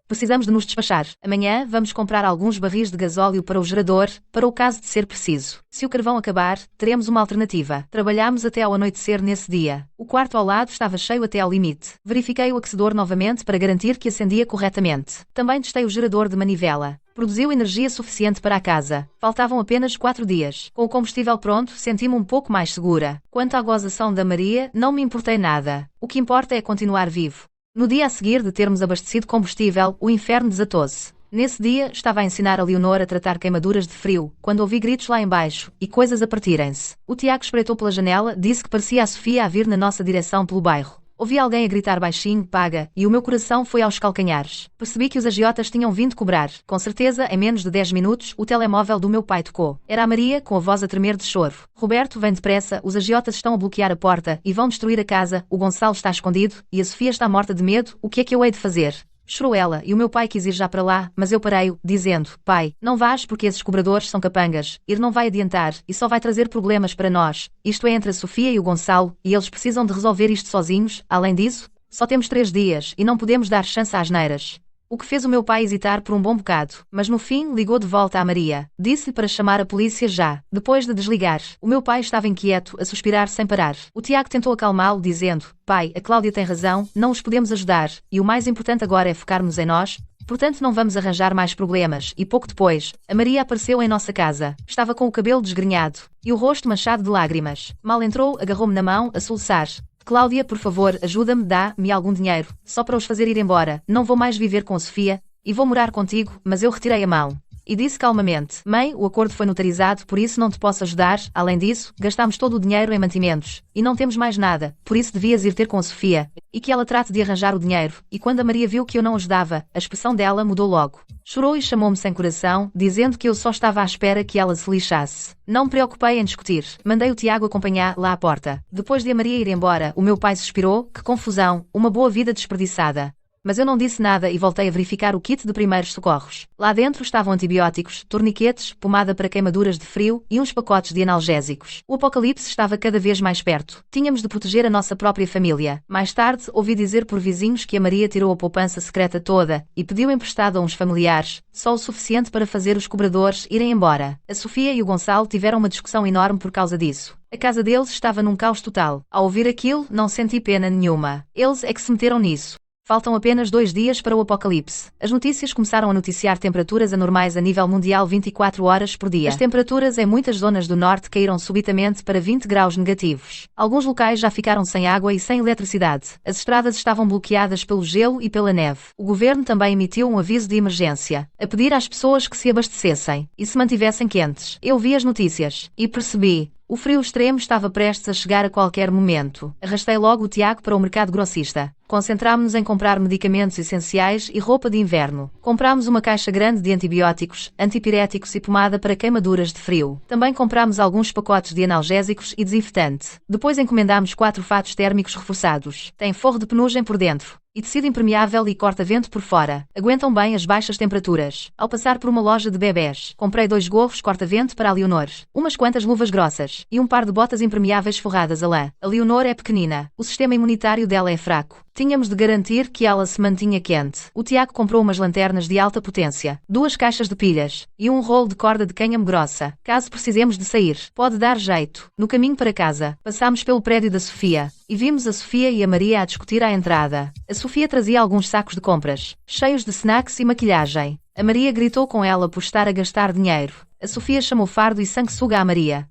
Precisamos de nos despachar. Amanhã vamos comprar alguns barris de gasóleo para o gerador, para o caso de ser preciso. Se o carvão acabar, teremos uma alternativa. Trabalhámos até ao anoitecer nesse dia. O quarto ao lado estava cheio até ao limite. Verifiquei o aquecedor novamente para garantir que acendia corretamente. Também testei o gerador de manivela. Produziu energia suficiente para a casa. Faltavam apenas 4 dias. Com o combustível pronto, senti-me um pouco mais segura. Quanto à gozação da Maria, não me importei nada. O que importa é continuar vivo. No dia a seguir de termos abastecido combustível, o inferno desatou-se. Nesse dia, estava a ensinar a Leonor a tratar queimaduras de frio, quando ouvi gritos lá embaixo, e coisas a partirem-se. O Tiago espreitou pela janela, disse que parecia a Sofia a vir na nossa direção pelo bairro. Ouvi alguém a gritar baixinho, paga, e o meu coração foi aos calcanhares. Percebi que os agiotas tinham vindo cobrar. Com certeza, em menos de 10 minutos, o telemóvel do meu pai tocou. Era a Maria, com a voz a tremer de choro. Roberto, vem depressa, os agiotas estão a bloquear a porta e vão destruir a casa, o Gonçalo está escondido, e a Sofia está morta de medo, o que é que eu hei de fazer? Chorou ela, e o meu pai quis ir já para lá, mas eu parei-o, dizendo: Pai, não vás porque esses cobradores são capangas, ir não vai adiantar, e só vai trazer problemas para nós. Isto é entre a Sofia e o Gonçalo, e eles precisam de resolver isto sozinhos. Além disso, só temos 3 dias, e não podemos dar chance às neiras. O que fez o meu pai hesitar por um bom bocado, mas no fim ligou de volta à Maria. Disse-lhe para chamar a polícia já. Depois de desligar, o meu pai estava inquieto, a suspirar sem parar. O Tiago tentou acalmá-lo, dizendo: Pai, a Cláudia tem razão, não os podemos ajudar, e o mais importante agora é focarmos em nós, portanto não vamos arranjar mais problemas. E pouco depois, a Maria apareceu em nossa casa. Estava com o cabelo desgrenhado e o rosto manchado de lágrimas. Mal entrou, agarrou-me na mão, a soluçar. Cláudia, por favor, ajuda-me, dá-me algum dinheiro, só para os fazer ir embora. Não vou mais viver com a Sofia, e vou morar contigo, mas eu retirei a mão. e disse calmamente: Mãe, o acordo foi notarizado, por isso não te posso ajudar. Além disso, gastamos todo o dinheiro em mantimentos, e não temos mais nada, por isso devias ir ter com a Sofia, e que ela trate de arranjar o dinheiro. E quando a Maria viu que eu não ajudava, a expressão dela mudou logo. Chorou e chamou-me sem coração, dizendo que eu só estava à espera que ela se lixasse. Não me preocupei em discutir. Mandei o Tiago acompanhar-la à porta. Depois de a Maria ir embora, o meu pai suspirou: que confusão, uma boa vida desperdiçada. Mas eu não disse nada e voltei a verificar o kit de primeiros socorros. Lá dentro estavam antibióticos, torniquetes, pomada para queimaduras de frio e uns pacotes de analgésicos. O apocalipse estava cada vez mais perto. Tínhamos de proteger a nossa própria família. Mais tarde, ouvi dizer por vizinhos que a Maria tirou a poupança secreta toda e pediu emprestado a uns familiares, só o suficiente para fazer os cobradores irem embora. A Sofia e o Gonçalo tiveram uma discussão enorme por causa disso. A casa deles estava num caos total. Ao ouvir aquilo, não senti pena nenhuma. Eles é que se meteram nisso. Faltam apenas 2 dias para o apocalipse. As notícias começaram a noticiar temperaturas anormais a nível mundial 24 horas por dia. As temperaturas em muitas zonas do norte caíram subitamente para 20 graus negativos. Alguns locais já ficaram sem água e sem eletricidade. As estradas estavam bloqueadas pelo gelo e pela neve. O governo também emitiu um aviso de emergência, a pedir às pessoas que se abastecessem e se mantivessem quentes. Eu vi as notícias e percebi. O frio extremo estava prestes a chegar a qualquer momento. Arrastei logo o Tiago para o mercado grossista. Concentrámo-nos em comprar medicamentos essenciais e roupa de inverno. Comprámos uma caixa grande de antibióticos, antipiréticos e pomada para queimaduras de frio. Também comprámos alguns pacotes de analgésicos e desinfetante. Depois encomendámos 4 fatos térmicos reforçados. Tem forro de penugem por dentro e tecido impermeável e corta-vento por fora. Aguentam bem as baixas temperaturas. Ao passar por uma loja de bebés, comprei 2 gorros corta-vento para a Leonor, umas quantas luvas grossas e um par de botas impermeáveis forradas a lã. A Leonor é pequenina. O sistema imunitário dela é fraco. Tínhamos de garantir que ela se mantinha quente. O Tiago comprou umas lanternas de alta potência, 2 caixas de pilhas e um rolo de corda de cânhamo grossa. Caso precisemos de sair, pode dar jeito. No caminho para casa, passámos pelo prédio da Sofia e vimos a Sofia e a Maria a discutir à entrada. A Sofia trazia alguns sacos de compras, cheios de snacks e maquilhagem. A Maria gritou com ela por estar a gastar dinheiro. A Sofia chamou fardo e sanguessuga à Maria.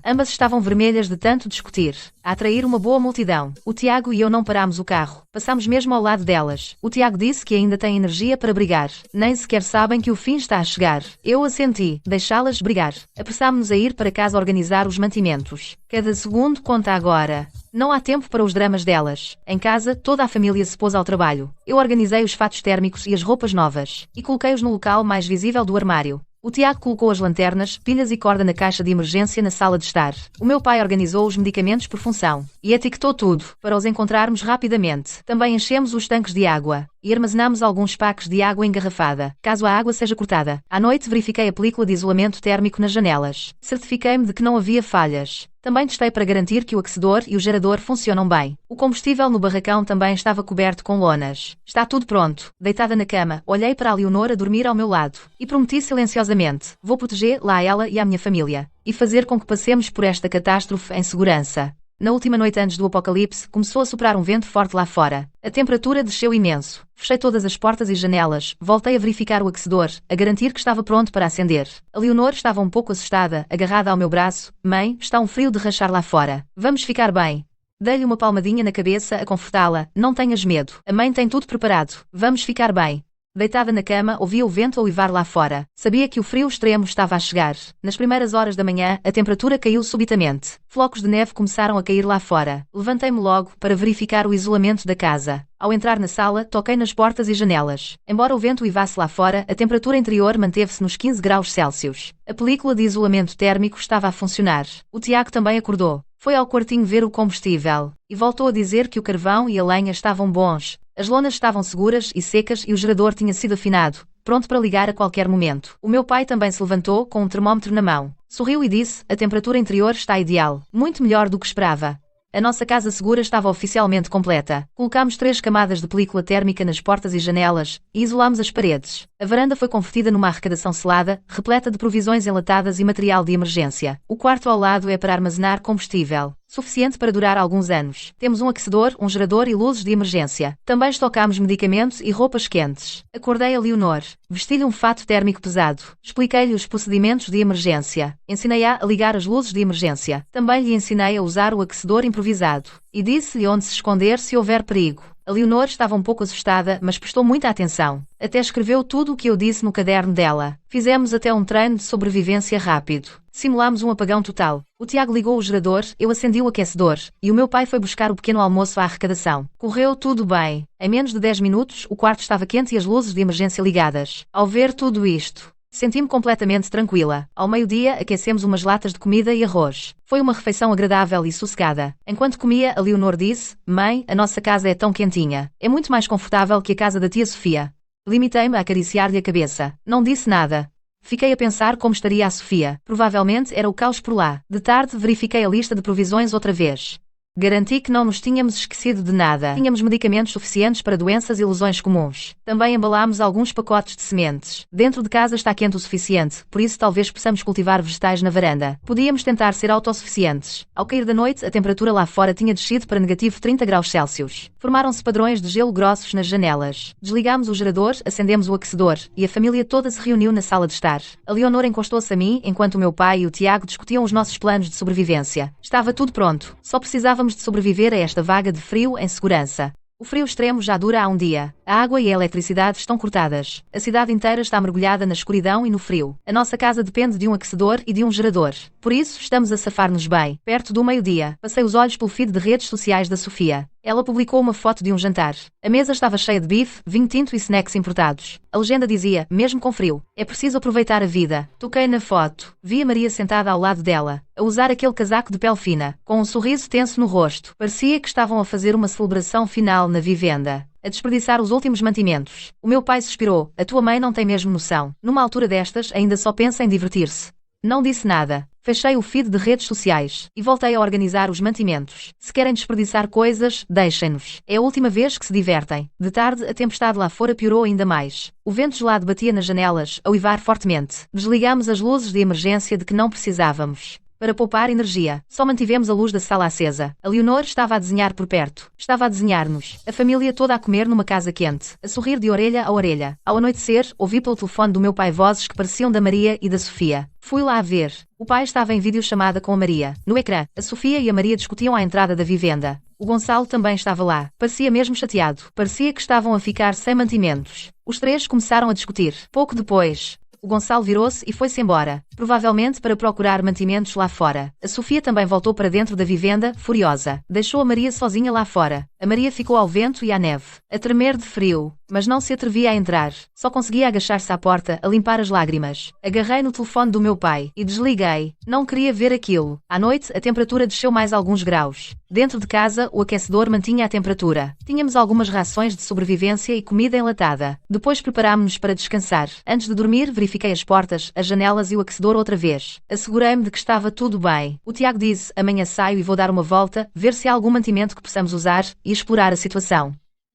Ambas estavam vermelhas de tanto discutir, a atrair uma boa multidão. O Tiago e eu não parámos o carro. Passámos mesmo ao lado delas. O Tiago disse que ainda tem energia para brigar. Nem sequer sabem que o fim está a chegar. Eu assenti. Deixá-las brigar. Apressámo-nos a ir para casa organizar os mantimentos. Cada segundo conta agora. Não há tempo para os dramas delas. Em casa, toda a família se pôs ao trabalho. Eu organizei os fatos térmicos e as roupas novas, e coloquei-os no local mais visível do armário. O Tiago colocou as lanternas, pilhas e corda na caixa de emergência na sala de estar. O meu pai organizou os medicamentos por função e etiquetou tudo, para os encontrarmos rapidamente. Também enchemos os tanques de água e armazenamos alguns packs de água engarrafada, caso a água seja cortada. À noite verifiquei a película de isolamento térmico nas janelas. Certifiquei-me de que não havia falhas. Também testei para garantir que o aquecedor e o gerador funcionam bem. O combustível no barracão também estava coberto com lonas. Está tudo pronto. Deitada na cama, olhei para a Leonor a dormir ao meu lado e prometi silenciosamente: vou protegê-la a ela e à minha família e fazer com que passemos por esta catástrofe em segurança. Na última noite antes do apocalipse, começou a soprar um vento forte lá fora. A temperatura desceu imenso. Fechei todas as portas e janelas, voltei a verificar o aquecedor, a garantir que estava pronto para acender. A Leonor estava um pouco assustada, agarrada ao meu braço. Mãe, está um frio de rachar lá fora. Vamos ficar bem. Dei-lhe uma palmadinha na cabeça a confortá-la. Não tenhas medo. A mãe tem tudo preparado. Vamos ficar bem. Deitada na cama, ouvia o vento a uivar lá fora. Sabia que o frio extremo estava a chegar. Nas primeiras horas da manhã, a temperatura caiu subitamente. Flocos de neve começaram a cair lá fora. Levantei-me logo para verificar o isolamento da casa. Ao entrar na sala, toquei nas portas e janelas. Embora o vento uivasse lá fora, a temperatura interior manteve-se nos 15 graus Celsius. A película de isolamento térmico estava a funcionar. O Tiago também acordou. Foi ao quartinho ver o combustível e voltou a dizer que o carvão e a lenha estavam bons. As lonas estavam seguras e secas e o gerador tinha sido afinado, pronto para ligar a qualquer momento. O meu pai também se levantou com um termómetro na mão. Sorriu e disse: a temperatura interior está ideal. Muito melhor do que esperava. A nossa casa segura estava oficialmente completa. Colocámos 3 camadas de película térmica nas portas e janelas e isolámos as paredes. A varanda foi convertida numa arrecadação selada, repleta de provisões enlatadas e material de emergência. O quarto ao lado é para armazenar combustível, suficiente para durar alguns anos. Temos um aquecedor, um gerador e luzes de emergência. Também estocámos medicamentos e roupas quentes. Acordei a Leonor. Vesti-lhe um fato térmico pesado. Expliquei-lhe os procedimentos de emergência. Ensinei-a a ligar as luzes de emergência. Também lhe ensinei a usar o aquecedor improvisado. e disse-lhe onde se esconder se houver perigo. A Leonor estava um pouco assustada, mas prestou muita atenção. Até escreveu tudo o que eu disse no caderno dela. Fizemos até um treino de sobrevivência rápido. Simulámos um apagão total. O Tiago ligou o gerador, eu acendi o aquecedor, e o meu pai foi buscar o pequeno almoço à arrecadação. Correu tudo bem. Em menos de 10 minutos, o quarto estava quente e as luzes de emergência ligadas. Ao ver tudo isto, senti-me completamente tranquila. Ao meio-dia, aquecemos umas latas de comida e arroz. Foi uma refeição agradável e sossegada. Enquanto comia, a Leonor disse: Mãe, a nossa casa é tão quentinha. É muito mais confortável que a casa da tia Sofia. Limitei-me a acariciar-lhe a cabeça. Não disse nada. Fiquei a pensar como estaria a Sofia. Provavelmente era o caos por lá. De tarde, verifiquei a lista de provisões outra vez. Garanti que não nos tínhamos esquecido de nada. Tínhamos medicamentos suficientes para doenças e lesões comuns. Também embalámos alguns pacotes de sementes. Dentro de casa está quente o suficiente, por isso talvez possamos cultivar vegetais na varanda. Podíamos tentar ser autossuficientes. Ao cair da noite, a temperatura lá fora tinha descido para negativo 30 graus Celsius. Formaram-se padrões de gelo grossos nas janelas. Desligámos o gerador, acendemos o aquecedor, e a família toda se reuniu na sala de estar. A Leonor encostou-se a mim, enquanto o meu pai e o Tiago discutiam os nossos planos de sobrevivência. Estava tudo pronto. Só precisávamos de sobreviver a esta vaga de frio em segurança. O frio extremo já dura há um dia. A água e a eletricidade estão cortadas. A cidade inteira está mergulhada na escuridão e no frio. A nossa casa depende de um aquecedor e de um gerador. Por isso, estamos a safar-nos bem. Perto do meio-dia, passei os olhos pelo feed de redes sociais da Sofia. Ela publicou uma foto de um jantar. A mesa estava cheia de bife, vinho tinto e snacks importados. A legenda dizia: mesmo com frio, é preciso aproveitar a vida. Toquei na foto. Vi a Maria sentada ao lado dela, a usar aquele casaco de pele fina, com um sorriso tenso no rosto. Parecia que estavam a fazer uma celebração final na vivenda. A desperdiçar os últimos mantimentos. O meu pai suspirou: a tua mãe não tem mesmo noção. Numa altura destas, ainda só pensa em divertir-se. Não disse nada. Fechei o feed de redes sociais e voltei a organizar os mantimentos. Se querem desperdiçar coisas, deixem-nos. É a última vez que se divertem. De tarde, a tempestade lá fora piorou ainda mais. O vento gelado batia nas janelas, a uivar fortemente. Desligamos as luzes de emergência de que não precisávamos. Para poupar energia, só mantivemos a luz da sala acesa. A Leonor estava a desenhar por perto. Estava a desenhar-nos. A família toda a comer numa casa quente. A sorrir de orelha a orelha. Ao anoitecer, ouvi pelo telefone do meu pai vozes que pareciam da Maria e da Sofia. Fui lá a ver. O pai estava em videochamada com a Maria. No ecrã, a Sofia e a Maria discutiam à entrada da vivenda. O Gonçalo também estava lá. Parecia mesmo chateado. Parecia que estavam a ficar sem mantimentos. Os três começaram a discutir. Pouco depois, o Gonçalo virou-se e foi-se embora, provavelmente para procurar mantimentos lá fora. A Sofia também voltou para dentro da vivenda, furiosa. Deixou a Maria sozinha lá fora. A Maria ficou ao vento e à neve, a tremer de frio, mas não se atrevia a entrar. Só conseguia agachar-se à porta, a limpar as lágrimas. Agarrei no telefone do meu pai e desliguei. Não queria ver aquilo. À noite, a temperatura desceu mais alguns graus. Dentro de casa, o aquecedor mantinha a temperatura. Tínhamos algumas rações de sobrevivência e comida enlatada. Depois preparámos-nos para descansar. Antes de dormir, verifiquei as portas, as janelas e o aquecedor outra vez. Assegurei-me de que estava tudo bem. O Tiago disse: amanhã saio e vou dar uma volta, ver se há algum mantimento que possamos usar e explorar a situação.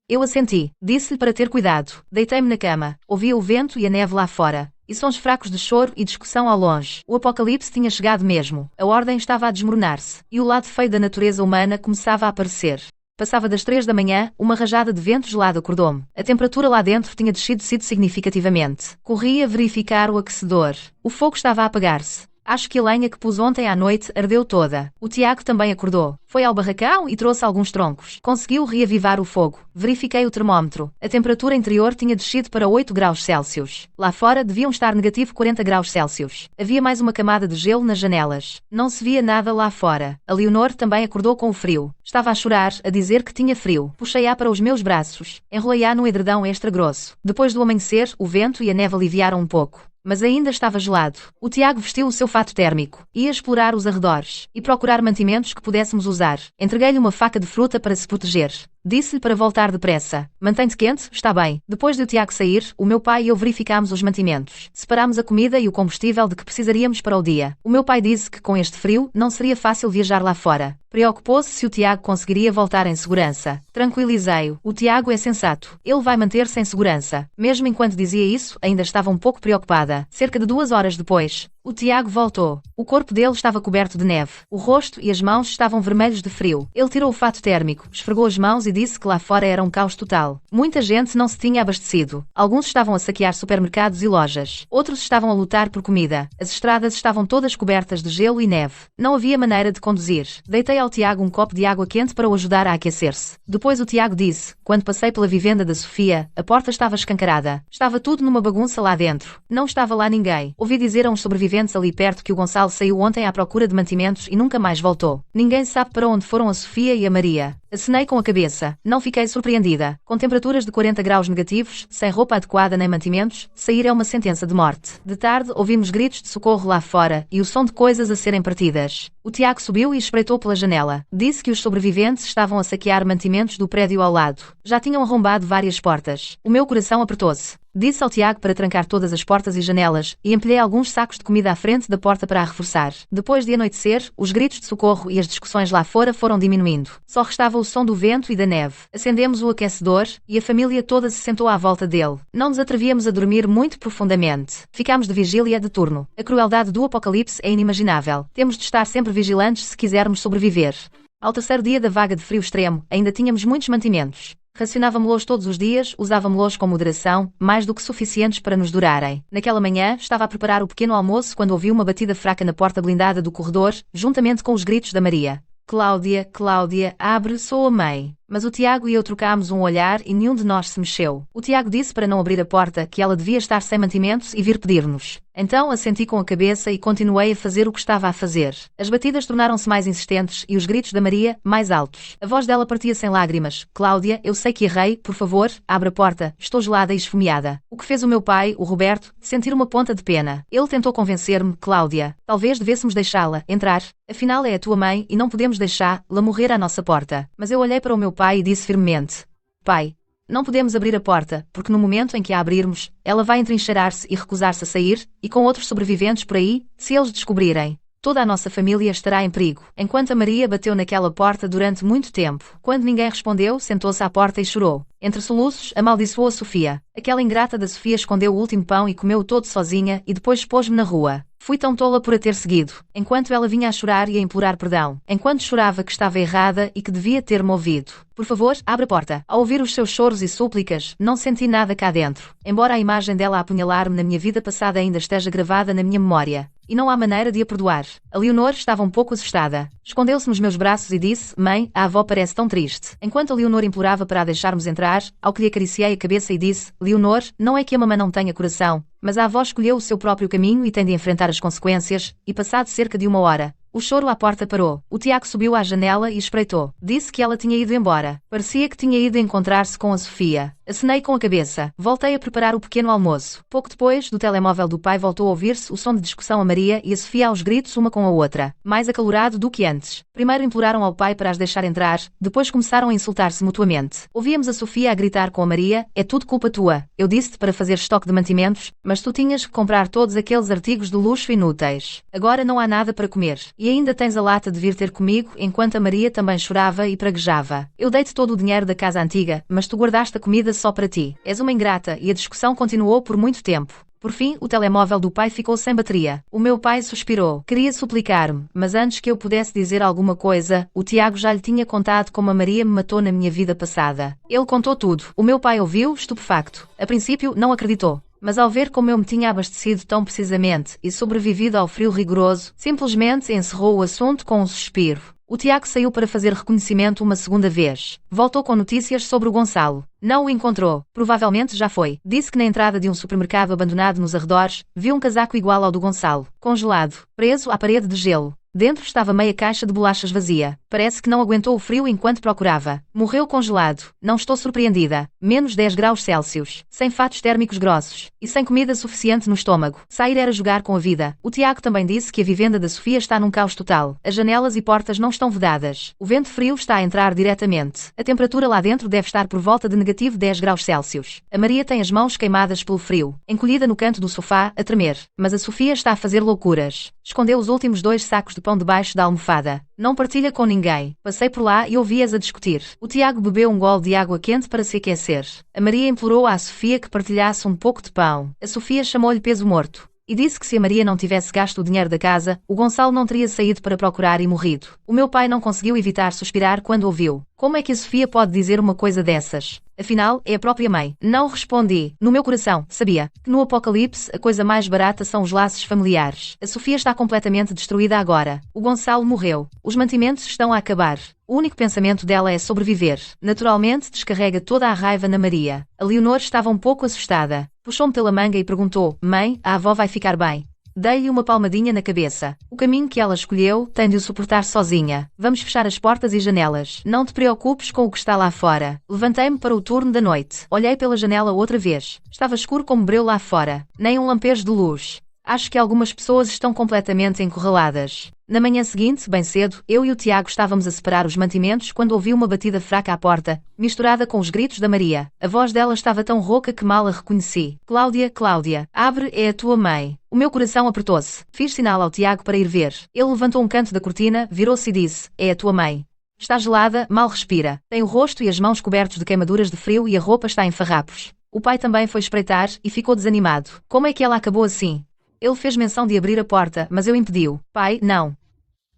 Eu assenti. Disse-lhe para ter cuidado. Deitei-me na cama. Ouvia o vento e a neve lá fora. E sons fracos de choro e discussão ao longe. O apocalipse tinha chegado mesmo. A ordem estava a desmoronar-se. E o lado feio da natureza humana começava a aparecer. Passava das 3 da manhã, uma rajada de vento gelado acordou-me. A temperatura lá dentro tinha descido significativamente. Corri a verificar o aquecedor. O fogo estava a apagar-se. Acho que a lenha que pus ontem à noite ardeu toda. O Tiago também acordou. Foi ao barracão e trouxe alguns troncos. Conseguiu reavivar o fogo. Verifiquei o termómetro. A temperatura interior tinha descido para 8 graus Celsius. Lá fora deviam estar negativo 40 graus Celsius. Havia mais uma camada de gelo nas janelas. Não se via nada lá fora. A Leonor também acordou com o frio. Estava a chorar, a dizer que tinha frio. Puxei-a para os meus braços. Enrolei-a no edredão extra grosso. Depois do amanhecer, o vento e a neve aliviaram um pouco. Mas ainda estava gelado. O Tiago vestiu o seu fato térmico. Ia explorar os arredores e procurar mantimentos que pudéssemos usar. Entreguei-lhe uma faca de fruta para se proteger. Disse-lhe para voltar depressa. Mantém-te quente, está bem. Depois de o Tiago sair, o meu pai e eu verificámos os mantimentos. Separámos a comida e o combustível de que precisaríamos para o dia. O meu pai disse que com este frio não seria fácil viajar lá fora. Preocupou-se se o Tiago conseguiria voltar em segurança. Tranquilizei-o. O Tiago é sensato. Ele vai manter-se em segurança. Mesmo enquanto dizia isso, ainda estava um pouco preocupada. Cerca de 2 horas depois, O Tiago voltou. O corpo dele estava coberto de neve. O rosto e as mãos estavam vermelhos de frio. Ele tirou o fato térmico, esfregou as mãos e disse que lá fora era um caos total. Muita gente não se tinha abastecido. Alguns estavam a saquear supermercados e lojas. Outros estavam a lutar por comida. As estradas estavam todas cobertas de gelo e neve. Não havia maneira de conduzir. Deitei ao Tiago um copo de água quente para o ajudar a aquecer-se. Depois o Tiago disse: quando passei pela vivenda da Sofia, a porta estava escancarada. Estava tudo numa bagunça lá dentro. Não estava lá ninguém. Ouvi dizer a uns sobreviventes ali perto que o Gonçalo saiu ontem à procura de mantimentos e nunca mais voltou. Ninguém sabe para onde foram a Sofia e a Maria. Acenei com a cabeça. Não fiquei surpreendida. Com temperaturas de 40 graus negativos, sem roupa adequada nem mantimentos, sair é uma sentença de morte. De tarde, ouvimos gritos de socorro lá fora e o som de coisas a serem partidas. O Tiago subiu e espreitou pela janela. Disse que os sobreviventes estavam a saquear mantimentos do prédio ao lado. Já tinham arrombado várias portas. O meu coração apertou-se. Disse ao Tiago para trancar todas as portas e janelas e empilhei alguns sacos de comida à frente da porta para a reforçar. Depois de anoitecer, os gritos de socorro e as discussões lá fora foram diminuindo. Só restava o som do vento e da neve. Acendemos o aquecedor e a família toda se sentou à volta dele. Não nos atrevíamos a dormir muito profundamente. Ficámos de vigília de turno. A crueldade do apocalipse é inimaginável. Temos de estar sempre vigilantes se quisermos sobreviver. Ao terceiro dia da vaga de frio extremo, ainda tínhamos muitos mantimentos. Racionávamos-los todos os dias, usávamos-los com moderação, mais do que suficientes para nos durarem. Naquela manhã, estava a preparar o pequeno almoço quando ouvi uma batida fraca na porta blindada do corredor, juntamente com os gritos da Maria. Cláudia, Cláudia, abre, sou a mãe. Mas o Tiago e eu trocámos um olhar e nenhum de nós se mexeu. O Tiago disse para não abrir a porta que ela devia estar sem mantimentos e vir pedir-nos. Então assenti com a cabeça e continuei a fazer o que estava a fazer. As batidas tornaram-se mais insistentes e os gritos da Maria, mais altos. A voz dela partia sem lágrimas. Cláudia, eu sei que errei, por favor, abre a porta. Estou gelada e esfomeada. O que fez o meu pai, o Roberto, sentir uma ponta de pena. Ele tentou convencer-me, Cláudia. Talvez devêssemos deixá-la entrar. Afinal é a tua mãe e não podemos deixá-la morrer à nossa porta. Mas eu olhei para o meu pai e disse firmemente: pai, não podemos abrir a porta, porque no momento em que a abrirmos, ela vai entrincheirar-se e recusar-se a sair, e com outros sobreviventes por aí, se eles descobrirem, toda a nossa família estará em perigo. Enquanto a Maria bateu naquela porta durante muito tempo. Quando ninguém respondeu, sentou-se à porta e chorou. Entre soluços, amaldiçoou a Sofia. Aquela ingrata da Sofia escondeu o último pão e comeu todo sozinha, e depois pôs-me na rua. Fui tão tola por a ter seguido. Enquanto ela vinha a chorar e a implorar perdão. Enquanto chorava que estava errada e que devia ter-me ouvido. Por favor, abre a porta. Ao ouvir os seus choros e súplicas, não senti nada cá dentro. Embora a imagem dela a apunhalar-me na minha vida passada ainda esteja gravada na minha memória. E não há maneira de a perdoar. A Leonor estava um pouco assustada. Escondeu-se nos meus braços e disse: mãe, a avó parece tão triste. Enquanto a Leonor implorava para a deixarmos entrar, ao que lhe acariciei a cabeça e disse: Leonor, não é que a mamãe não tenha coração, mas a avó escolheu o seu próprio caminho e tem de enfrentar as consequências, e passado cerca de 1 hora, o choro à porta parou. O Tiago subiu à janela e espreitou. Disse que ela tinha ido embora. Parecia que tinha ido encontrar-se com a Sofia. Acenei com a cabeça. Voltei a preparar o pequeno almoço. Pouco depois, do telemóvel do pai voltou a ouvir-se o som de discussão a Maria e a Sofia aos gritos uma com a outra, mais acalorado do que antes. Primeiro imploraram ao pai para as deixar entrar, depois começaram a insultar-se mutuamente. Ouvíamos a Sofia a gritar com a Maria: é tudo culpa tua. Eu disse-te para fazer estoque de mantimentos, mas tu tinhas que comprar todos aqueles artigos de luxo inúteis. Agora não há nada para comer. E ainda tens a lata de vir ter comigo, enquanto a Maria também chorava e praguejava. Eu dei-te todo o dinheiro da casa antiga, mas tu guardaste a comida só para ti. És uma ingrata, e a discussão continuou por muito tempo. Por fim, o telemóvel do pai ficou sem bateria. O meu pai suspirou. Queria suplicar-me, mas antes que eu pudesse dizer alguma coisa, o Tiago já lhe tinha contado como a Maria me matou na minha vida passada. Ele contou tudo. O meu pai ouviu, estupefacto. A princípio, não acreditou. Mas ao ver como eu me tinha abastecido tão precisamente e sobrevivido ao frio rigoroso, simplesmente encerrou o assunto com um suspiro. O Tiago saiu para fazer reconhecimento uma segunda vez. Voltou com notícias sobre o Gonçalo. Não o encontrou. Provavelmente já foi. Disse que na entrada de um supermercado abandonado nos arredores, viu um casaco igual ao do Gonçalo, congelado, preso à parede de gelo. Dentro estava meia caixa de bolachas vazia. Parece que não aguentou o frio enquanto procurava. Morreu congelado. Não estou surpreendida. Menos 10 graus Celsius. Sem fatos térmicos grossos. E sem comida suficiente no estômago. Sair era jogar com a vida. O Tiago também disse que a vivenda da Sofia está num caos total. As janelas e portas não estão vedadas. O vento frio está a entrar diretamente. A temperatura lá dentro deve estar por volta de negativo 10 graus Celsius. A Maria tem as mãos queimadas pelo frio. Encolhida no canto do sofá, a tremer. Mas a Sofia está a fazer loucuras. Escondeu os últimos 2 sacos de pão debaixo da almofada. Não partilha com ninguém. Passei por lá e ouvi-as a discutir. O Tiago bebeu um gole de água quente para se aquecer. A Maria implorou à Sofia que partilhasse um pouco de pão. A Sofia chamou-lhe peso morto. E disse que se a Maria não tivesse gasto o dinheiro da casa, o Gonçalo não teria saído para procurar e morrido. O meu pai não conseguiu evitar suspirar quando ouviu. Como é que a Sofia pode dizer uma coisa dessas? Afinal, é a própria mãe. Não respondi. No meu coração, sabia que no apocalipse a coisa mais barata são os laços familiares. A Sofia está completamente destruída agora. O Gonçalo morreu. Os mantimentos estão a acabar. O único pensamento dela é sobreviver. Naturalmente, descarrega toda a raiva na Maria. A Leonor estava um pouco assustada. Puxou-me pela manga e perguntou: Mãe, a avó vai ficar bem? Dei-lhe uma palmadinha na cabeça. O caminho que ela escolheu tem de o suportar sozinha. Vamos fechar as portas e janelas. Não te preocupes com o que está lá fora. Levantei-me para o turno da noite. Olhei pela janela outra vez. Estava escuro como breu lá fora. Nem um lampejo de luz. Acho que algumas pessoas estão completamente encurraladas. Na manhã seguinte, bem cedo, eu e o Tiago estávamos a separar os mantimentos quando ouvi uma batida fraca à porta, misturada com os gritos da Maria. A voz dela estava tão rouca que mal a reconheci. Cláudia, Cláudia, abre, é a tua mãe. O meu coração apertou-se. Fiz sinal ao Tiago para ir ver. Ele levantou um canto da cortina, virou-se e disse: É a tua mãe. Está gelada, mal respira. Tem o rosto e as mãos cobertos de queimaduras de frio e a roupa está em farrapos. O pai também foi espreitar e ficou desanimado. Como é que ela acabou assim? Ele fez menção de abrir a porta, mas eu impedi-o. Pai, não.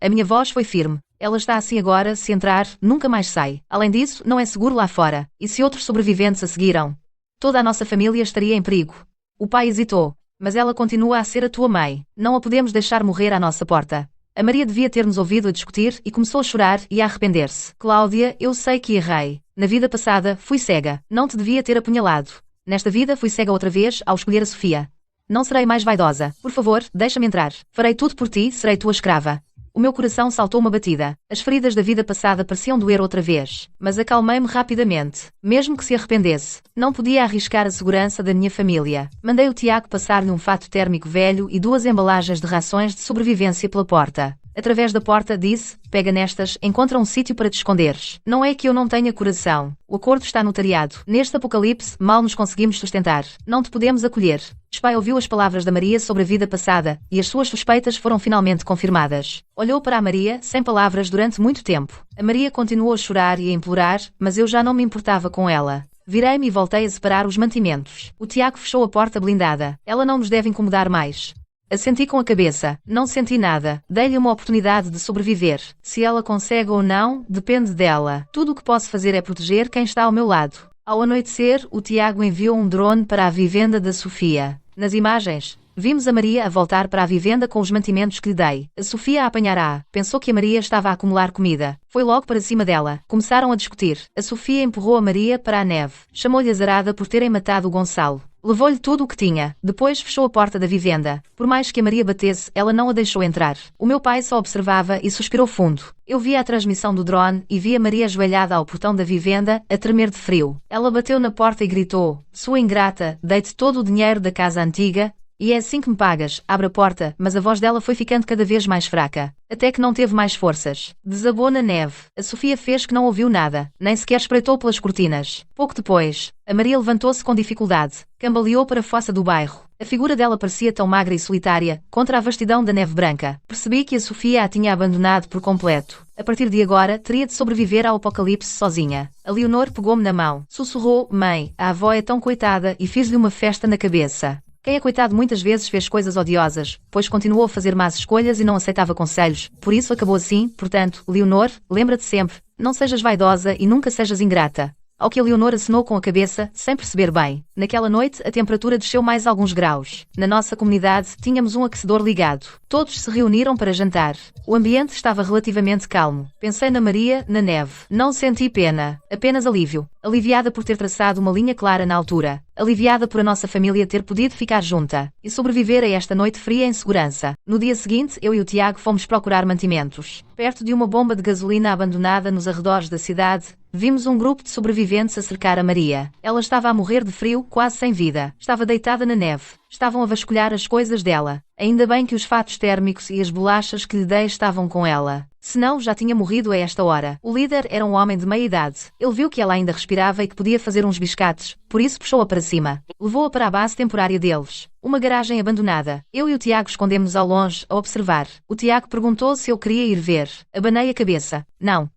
A minha voz foi firme. Ela está assim agora, se entrar, nunca mais sai. Além disso, não é seguro lá fora. E se outros sobreviventes a seguiram? Toda a nossa família estaria em perigo. O pai hesitou. Mas ela continua a ser a tua mãe. Não a podemos deixar morrer à nossa porta. A Maria devia ter-nos ouvido a discutir e começou a chorar e a arrepender-se. Cláudia, eu sei que errei. Na vida passada, fui cega. Não te devia ter apunhalado. Nesta vida, fui cega outra vez ao escolher a Sofia. Não serei mais vaidosa. Por favor, deixa-me entrar. Farei tudo por ti, serei tua escrava. O meu coração saltou uma batida. As feridas da vida passada pareciam doer outra vez. Mas acalmei-me rapidamente. Mesmo que se arrependesse, não podia arriscar a segurança da minha família. Mandei o Tiago passar-lhe um fato térmico velho e 2 embalagens de rações de sobrevivência pela porta. Através da porta disse: pega nestas, encontra um sítio para te esconderes. Não é que eu não tenha coração. O acordo está notariado. Neste apocalipse, mal nos conseguimos sustentar. Não te podemos acolher. Pai ouviu as palavras da Maria sobre a vida passada, e as suas suspeitas foram finalmente confirmadas. Olhou para a Maria, sem palavras durante muito tempo. A Maria continuou a chorar e a implorar, mas eu já não me importava com ela. Virei-me e voltei a separar os mantimentos. O Tiago fechou a porta blindada. Ela não nos deve incomodar mais. Assenti com a cabeça. Não senti nada. Dei-lhe uma oportunidade de sobreviver. Se ela consegue ou não, depende dela. Tudo o que posso fazer é proteger quem está ao meu lado. Ao anoitecer, o Tiago enviou um drone para a vivenda da Sofia. Nas imagens, vimos a Maria a voltar para a vivenda com os mantimentos que lhe dei. A Sofia a apanhar-a. Pensou que a Maria estava a acumular comida. Foi logo para cima dela. Começaram a discutir. A Sofia empurrou a Maria para a neve. Chamou-lhe azarada por terem matado o Gonçalo. Levou-lhe tudo o que tinha. Depois fechou a porta da vivenda. Por mais que a Maria batesse, ela não a deixou entrar. O meu pai só observava e suspirou fundo. Eu via a transmissão do drone e vi a Maria ajoelhada ao portão da vivenda, a tremer de frio. Ela bateu na porta e gritou: sua ingrata, dei-te todo o dinheiro da casa antiga, e é assim que me pagas. Abre a porta, mas a voz dela foi ficando cada vez mais fraca. Até que não teve mais forças. Desabou na neve. A Sofia fez que não ouviu nada. Nem sequer espreitou pelas cortinas. Pouco depois, a Maria levantou-se com dificuldade. Cambaleou para a fossa do bairro. A figura dela parecia tão magra e solitária, contra a vastidão da neve branca. Percebi que a Sofia a tinha abandonado por completo. A partir de agora, teria de sobreviver ao apocalipse sozinha. A Leonor pegou-me na mão. Sussurrou: mãe, a avó é tão coitada, e fiz-lhe uma festa na cabeça. Quem é coitado muitas vezes fez coisas odiosas, pois continuou a fazer más escolhas e não aceitava conselhos, por isso acabou assim. Portanto, Leonor, lembra-te sempre, não sejas vaidosa e nunca sejas ingrata. Ao que a Leonor acenou com a cabeça, sem perceber bem. Naquela noite, a temperatura desceu mais alguns graus. Na nossa comunidade, tínhamos um aquecedor ligado. Todos se reuniram para jantar. O ambiente estava relativamente calmo. Pensei na Maria, na neve. Não senti pena, apenas alívio. Aliviada por ter traçado uma linha clara na altura. Aliviada por a nossa família ter podido ficar junta e sobreviver a esta noite fria em segurança. No dia seguinte, eu e o Tiago fomos procurar mantimentos. Perto de uma bomba de gasolina abandonada nos arredores da cidade, vimos um grupo de sobreviventes a cercar a Maria. Ela estava a morrer de frio, quase sem vida. Estava deitada na neve. Estavam a vasculhar as coisas dela. Ainda bem que os fatos térmicos e as bolachas que lhe dei estavam com ela. Senão já tinha morrido a esta hora. O líder era um homem de meia idade. Ele viu que ela ainda respirava e que podia fazer uns biscates, por isso puxou-a para cima. Levou-a para a base temporária deles. Uma garagem abandonada. Eu e o Tiago escondemos-nos ao longe, a observar. O Tiago perguntou se eu queria ir ver. Abanei a cabeça. Não.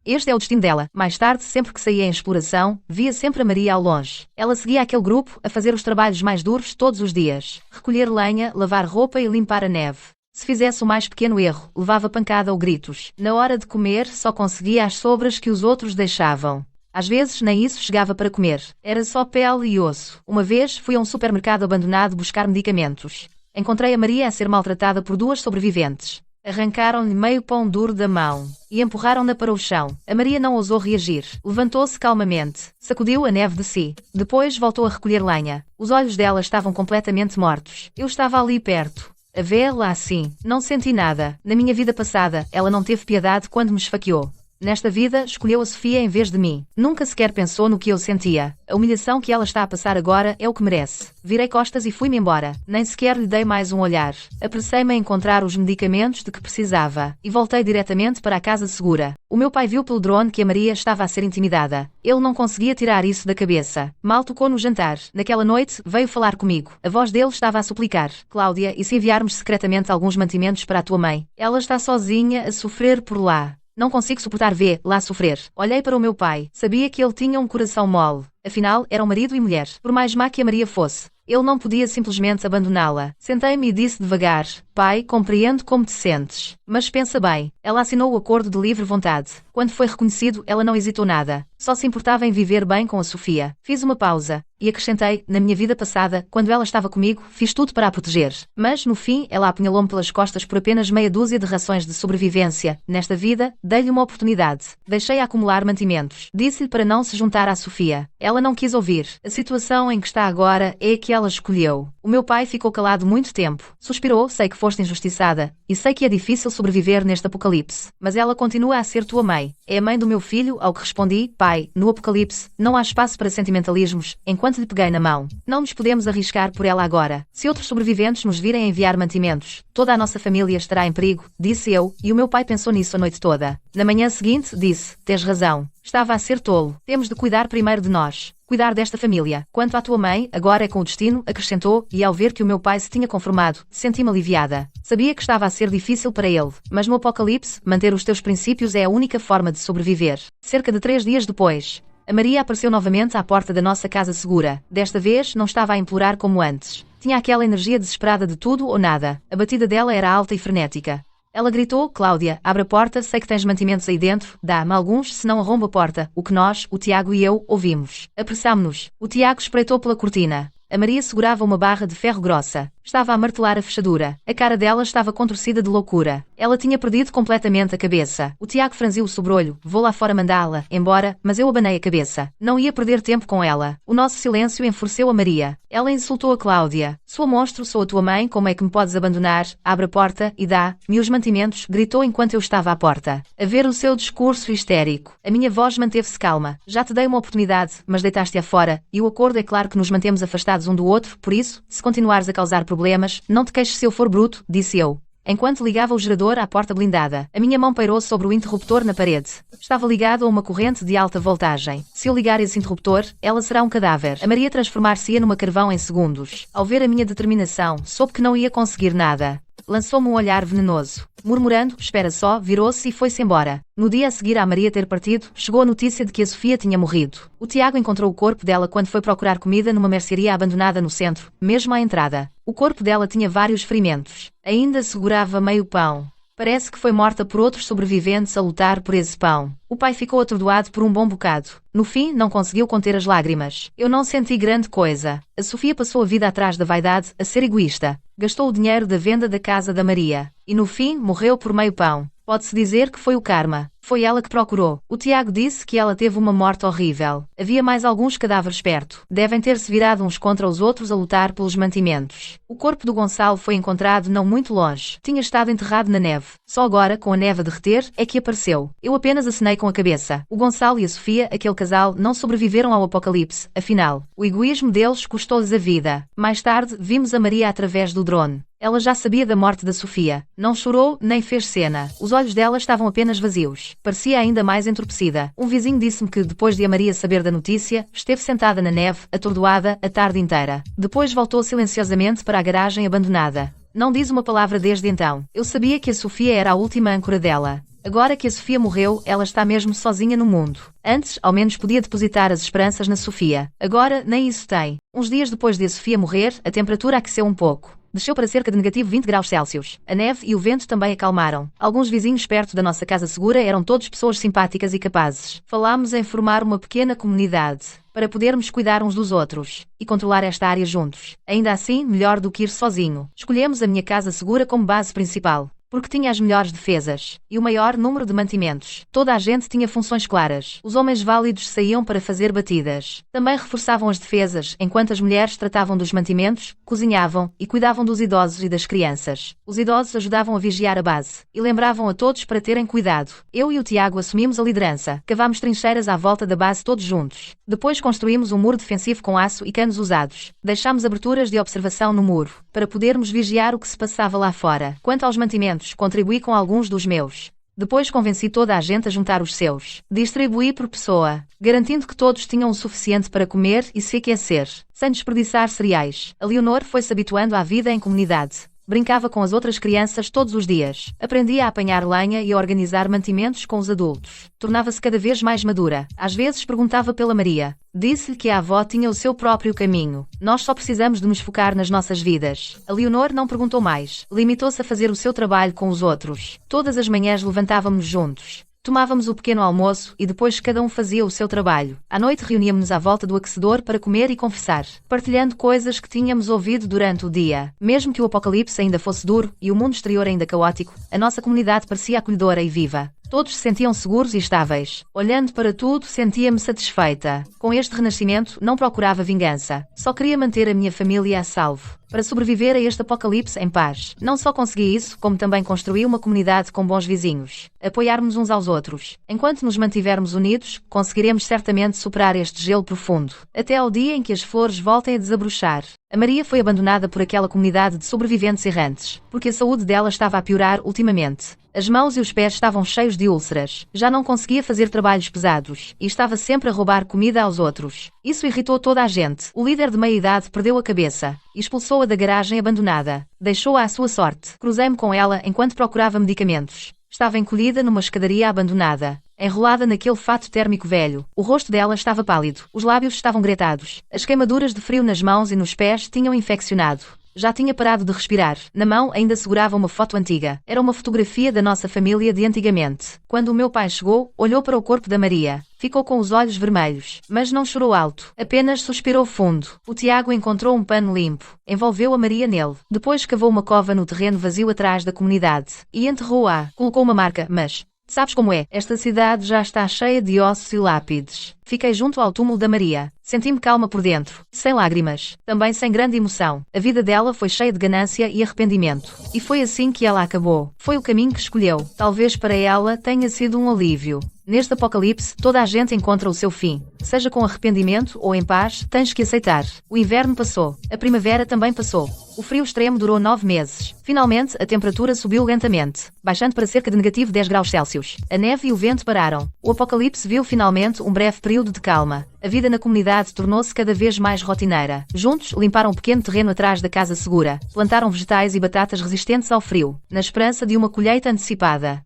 Este é o destino dela. Mais tarde, sempre que saía em exploração, via sempre a Maria ao longe. Ela seguia aquele grupo, a fazer os trabalhos mais duros todos os dias. Recolher lenha, lavar roupa e limpar a neve. Se fizesse o mais pequeno erro, levava pancada ou gritos. Na hora de comer, só conseguia as sobras que os outros deixavam. Às vezes, nem isso chegava para comer. Era só pele e osso. Uma vez, fui a um supermercado abandonado buscar medicamentos. Encontrei a Maria a ser maltratada por 2 sobreviventes. Arrancaram-lhe meio pão duro da mão e empurraram-na para o chão. A Maria não ousou reagir. Levantou-se calmamente, sacudiu a neve de si. Depois voltou a recolher lenha. Os olhos dela estavam completamente mortos. Eu estava ali perto. A vê-la assim. Não senti nada. Na minha vida passada, ela não teve piedade quando me esfaqueou. Nesta vida, escolheu a Sofia em vez de mim. Nunca sequer pensou no que eu sentia. A humilhação que ela está a passar agora é o que merece. Virei costas e fui-me embora. Nem sequer lhe dei mais um olhar. Apressei-me a encontrar os medicamentos de que precisava e voltei diretamente para a casa segura. O meu pai viu pelo drone que a Maria estava a ser intimidada. Ele não conseguia tirar isso da cabeça. Mal tocou no jantar. Naquela noite, veio falar comigo. A voz dele estava a suplicar. Cláudia, e se enviarmos secretamente alguns mantimentos para a tua mãe? Ela está sozinha a sofrer por lá. Não consigo suportar vê-la sofrer. Olhei para o meu pai. Sabia que ele tinha um coração mole. Afinal, eram marido e mulher. Por mais má que a Maria fosse, ele não podia simplesmente abandoná-la. Sentei-me e disse devagar: pai, compreendo como te sentes. Mas pensa bem. Ela assinou o acordo de livre vontade. Quando foi reconhecido, ela não hesitou nada. Só se importava em viver bem com a Sofia. Fiz uma pausa e acrescentei: na minha vida passada, quando ela estava comigo, fiz tudo para a proteger. Mas, no fim, ela apunhalou-me pelas costas por apenas meia dúzia de rações de sobrevivência. Nesta vida, dei-lhe uma oportunidade. Deixei-a acumular mantimentos. Disse-lhe para não se juntar à Sofia. Ela não quis ouvir. A situação em que está agora é a que ela escolheu. O meu pai ficou calado muito tempo. Suspirou: sei que foste injustiçada. E sei que é difícil sobreviver neste apocalipse. Mas ela continua a ser tua mãe. É a mãe do meu filho, ao que respondi: pai, no apocalipse, não há espaço para sentimentalismos, enquanto lhe peguei na mão. Não nos podemos arriscar por ela agora. Se outros sobreviventes nos virem enviar mantimentos, toda a nossa família estará em perigo, disse eu, e o meu pai pensou nisso a noite toda. Na manhã seguinte, disse: tens razão. Estava a ser tolo. Temos de cuidar primeiro de nós. Cuidar desta família. Quanto à tua mãe, agora é com o destino, acrescentou, e ao ver que o meu pai se tinha conformado, senti-me aliviada. Sabia que estava a ser difícil para ele, mas no apocalipse, manter os teus princípios é a única forma de sobreviver. Cerca de 3 dias depois, a Maria apareceu novamente à porta da nossa casa segura. Desta vez, não estava a implorar como antes. Tinha aquela energia desesperada de tudo ou nada. A batida dela era alta e frenética. Ela gritou: Cláudia, abre a porta, sei que tens mantimentos aí dentro, dá-me alguns, senão arrombo a porta. O que nós, o Tiago e eu, ouvimos. Apressámo-nos. O Tiago espreitou pela cortina. A Maria segurava uma barra de ferro grossa. Estava a martelar a fechadura. A cara dela estava contorcida de loucura. Ela tinha perdido completamente a cabeça. O Tiago franziu o sobrolho. Vou lá fora mandá-la embora, mas eu abanei a cabeça. Não ia perder tempo com ela. O nosso silêncio enfureceu a Maria. Ela insultou a Cláudia. Sua monstro, sou a tua mãe, como é que me podes abandonar? Abre a porta e dá-me os mantimentos, gritou enquanto eu estava à porta. A ver o seu discurso histérico. A minha voz manteve-se calma. Já te dei uma oportunidade, mas deitaste-a fora, e o acordo é claro que nos mantemos afastados um do outro, por isso, se continuares a causar problemas, não te queixes se eu for bruto, disse eu. Enquanto ligava o gerador à porta blindada, a minha mão pairou sobre o interruptor na parede. Estava ligado a uma corrente de alta voltagem. Se eu ligar esse interruptor, ela será um cadáver. A Maria transformar-se-ia numa carvão em segundos. Ao ver a minha determinação, soube que não ia conseguir nada. Lançou-me um olhar venenoso. Murmurando, espera só, virou-se e foi-se embora. No dia a seguir à Maria ter partido, chegou a notícia de que a Sofia tinha morrido. O Tiago encontrou o corpo dela quando foi procurar comida numa mercearia abandonada no centro, mesmo à entrada. O corpo dela tinha vários ferimentos. Ainda segurava meio pão. Parece que foi morta por outros sobreviventes a lutar por esse pão. O pai ficou atordoado por um bom bocado. No fim, não conseguiu conter as lágrimas. Eu não senti grande coisa. A Sofia passou a vida atrás da vaidade, a ser egoísta. Gastou o dinheiro da venda da casa da Maria. E no fim, morreu por meio pão. Pode-se dizer que foi o karma. Foi ela que procurou. O Tiago disse que ela teve uma morte horrível. Havia mais alguns cadáveres perto. Devem ter-se virado uns contra os outros a lutar pelos mantimentos. O corpo do Gonçalo foi encontrado não muito longe. Tinha estado enterrado na neve. Só agora, com a neve a derreter, é que apareceu. Eu apenas acenei com a cabeça. O Gonçalo e a Sofia, aquele casal, não sobreviveram ao apocalipse. Afinal, o egoísmo deles custou-lhes a vida. Mais tarde, vimos a Maria através do drone. Ela já sabia da morte da Sofia. Não chorou, nem fez cena. Os olhos dela estavam apenas vazios. Parecia ainda mais entorpecida. Um vizinho disse-me que, depois de a Maria saber da notícia, esteve sentada na neve, atordoada, a tarde inteira. Depois voltou silenciosamente para a garagem abandonada. Não diz uma palavra desde então. Eu sabia que a Sofia era a última âncora dela. Agora que a Sofia morreu, ela está mesmo sozinha no mundo. Antes, ao menos podia depositar as esperanças na Sofia. Agora, nem isso tem. Uns dias depois de a Sofia morrer, a temperatura aqueceu um pouco. Desceu para cerca de negativo 20 graus Celsius. A neve e o vento também acalmaram. Alguns vizinhos perto da nossa casa segura eram todos pessoas simpáticas e capazes. Falámos em formar uma pequena comunidade, para podermos cuidar uns dos outros e controlar esta área juntos. Ainda assim, melhor do que ir sozinho. Escolhemos a minha casa segura como base principal, porque tinha as melhores defesas e o maior número de mantimentos. Toda a gente tinha funções claras. Os homens válidos saíam para fazer batidas. Também reforçavam as defesas, enquanto as mulheres tratavam dos mantimentos, cozinhavam e cuidavam dos idosos e das crianças. Os idosos ajudavam a vigiar a base e lembravam a todos para terem cuidado. Eu e o Tiago assumimos a liderança. Cavámos trincheiras à volta da base todos juntos. Depois construímos um muro defensivo com aço e canos usados. Deixámos aberturas de observação no muro, para podermos vigiar o que se passava lá fora. Quanto aos mantimentos, contribuí com alguns dos meus. Depois convenci toda a gente a juntar os seus. Distribuí por pessoa, garantindo que todos tinham o suficiente para comer e se aquecer, sem desperdiçar cereais. A Leonor foi-se habituando à vida em comunidade. Brincava com as outras crianças todos os dias. Aprendia a apanhar lenha e a organizar mantimentos com os adultos. Tornava-se cada vez mais madura. Às vezes perguntava pela Maria. Disse-lhe que a avó tinha o seu próprio caminho. Nós só precisamos de nos focar nas nossas vidas. A Leonor não perguntou mais. Limitou-se a fazer o seu trabalho com os outros. Todas as manhãs levantávamos juntos. Tomávamos o pequeno almoço e depois cada um fazia o seu trabalho. À noite reuníamos-nos à volta do aquecedor para comer e conversar, partilhando coisas que tínhamos ouvido durante o dia. Mesmo que o apocalipse ainda fosse duro e o mundo exterior ainda caótico, a nossa comunidade parecia acolhedora e viva. Todos se sentiam seguros e estáveis. Olhando para tudo, sentia-me satisfeita. Com este renascimento, não procurava vingança. Só queria manter a minha família a salvo, para sobreviver a este apocalipse em paz. Não só consegui isso, como também construí uma comunidade com bons vizinhos. Apoiarmos uns aos outros. Enquanto nos mantivermos unidos, conseguiremos certamente superar este gelo profundo, até ao dia em que as flores voltem a desabrochar. A Maria foi abandonada por aquela comunidade de sobreviventes errantes, porque a saúde dela estava a piorar ultimamente. As mãos e os pés estavam cheios de úlceras. Já não conseguia fazer trabalhos pesados e estava sempre a roubar comida aos outros. Isso irritou toda a gente. O líder de meia-idade perdeu a cabeça e expulsou-a da garagem abandonada. Deixou-a à sua sorte. Cruzei-me com ela enquanto procurava medicamentos. Estava encolhida numa escadaria abandonada, enrolada naquele fato térmico velho. O rosto dela estava pálido. Os lábios estavam gretados. As queimaduras de frio nas mãos e nos pés tinham infeccionado. Já tinha parado de respirar. Na mão ainda segurava uma foto antiga. Era uma fotografia da nossa família de antigamente. Quando o meu pai chegou, olhou para o corpo da Maria. Ficou com os olhos vermelhos, mas não chorou alto. Apenas suspirou fundo. O Tiago encontrou um pano limpo. Envolveu a Maria nele. Depois cavou uma cova no terreno vazio atrás da comunidade e enterrou-a. Colocou uma marca, mas... sabes como é? Esta cidade já está cheia de ossos e lápides. Fiquei junto ao túmulo da Maria. Senti-me calma por dentro, sem lágrimas, também sem grande emoção. A vida dela foi cheia de ganância e arrependimento. E foi assim que ela acabou. Foi o caminho que escolheu. Talvez para ela tenha sido um alívio. Neste apocalipse, toda a gente encontra o seu fim. Seja com arrependimento ou em paz, tens que aceitar. O inverno passou. A primavera também passou. O frio extremo durou 9 meses. Finalmente, a temperatura subiu lentamente, baixando para cerca de negativo 10 graus Celsius. A neve e o vento pararam. O apocalipse viu finalmente um breve período de calma. A vida na comunidade tornou-se cada vez mais rotineira. Juntos, limparam um pequeno terreno atrás da casa segura. Plantaram vegetais e batatas resistentes ao frio, na esperança de uma colheita antecipada.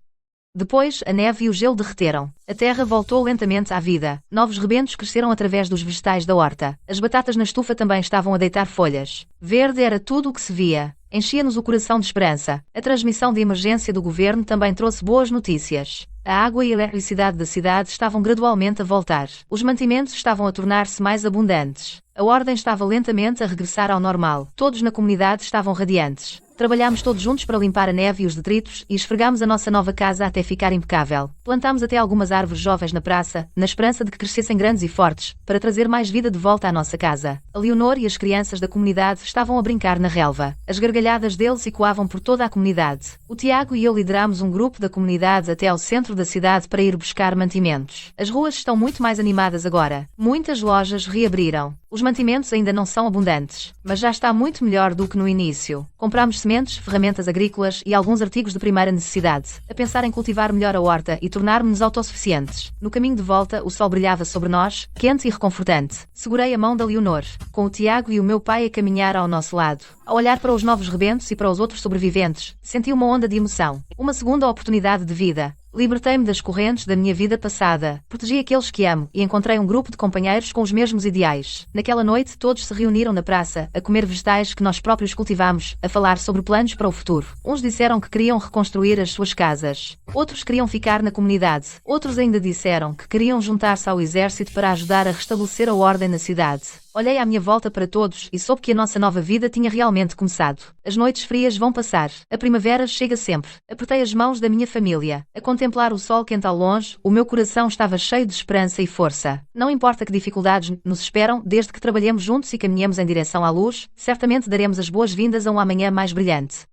Depois, a neve e o gelo derreteram. A terra voltou lentamente à vida. Novos rebentos cresceram através dos vegetais da horta. As batatas na estufa também estavam a deitar folhas. Verde era tudo o que se via. Enchia-nos o coração de esperança. A transmissão de emergência do governo também trouxe boas notícias. A água e a eletricidade da cidade estavam gradualmente a voltar. Os mantimentos estavam a tornar-se mais abundantes. A ordem estava lentamente a regressar ao normal. Todos na comunidade estavam radiantes. Trabalhámos todos juntos para limpar a neve e os detritos e esfregámos a nossa nova casa até ficar impecável. Plantámos até algumas árvores jovens na praça, na esperança de que crescessem grandes e fortes, para trazer mais vida de volta à nossa casa. A Leonor e as crianças da comunidade estavam a brincar na relva. As gargalhadas deles ecoavam por toda a comunidade. O Tiago e eu liderámos um grupo da comunidade até ao centro da cidade para ir buscar mantimentos. As ruas estão muito mais animadas agora. Muitas lojas reabriram. Os mantimentos ainda não são abundantes, mas já está muito melhor do que no início. Comprámos sementes, ferramentas agrícolas e alguns artigos de primeira necessidade, a pensar em cultivar melhor a horta e tornar-nos autossuficientes. No caminho de volta, o sol brilhava sobre nós, quente e reconfortante. Segurei a mão da Leonor, com o Tiago e o meu pai a caminhar ao nosso lado. Ao olhar para os novos rebentos e para os outros sobreviventes, senti uma onda de emoção. Uma segunda oportunidade de vida. Libertei-me das correntes da minha vida passada, protegi aqueles que amo e encontrei um grupo de companheiros com os mesmos ideais. Naquela noite, todos se reuniram na praça, a comer vegetais que nós próprios cultivamos, a falar sobre planos para o futuro. Uns disseram que queriam reconstruir as suas casas. Outros queriam ficar na comunidade. Outros ainda disseram que queriam juntar-se ao exército para ajudar a restabelecer a ordem na cidade. Olhei à minha volta para todos e soube que a nossa nova vida tinha realmente começado. As noites frias vão passar. A primavera chega sempre. Apertei as mãos da minha família. A contemplar o sol quente ao longe, o meu coração estava cheio de esperança e força. Não importa que dificuldades nos esperam, desde que trabalhemos juntos e caminhemos em direção à luz, certamente daremos as boas-vindas a um amanhã mais brilhante.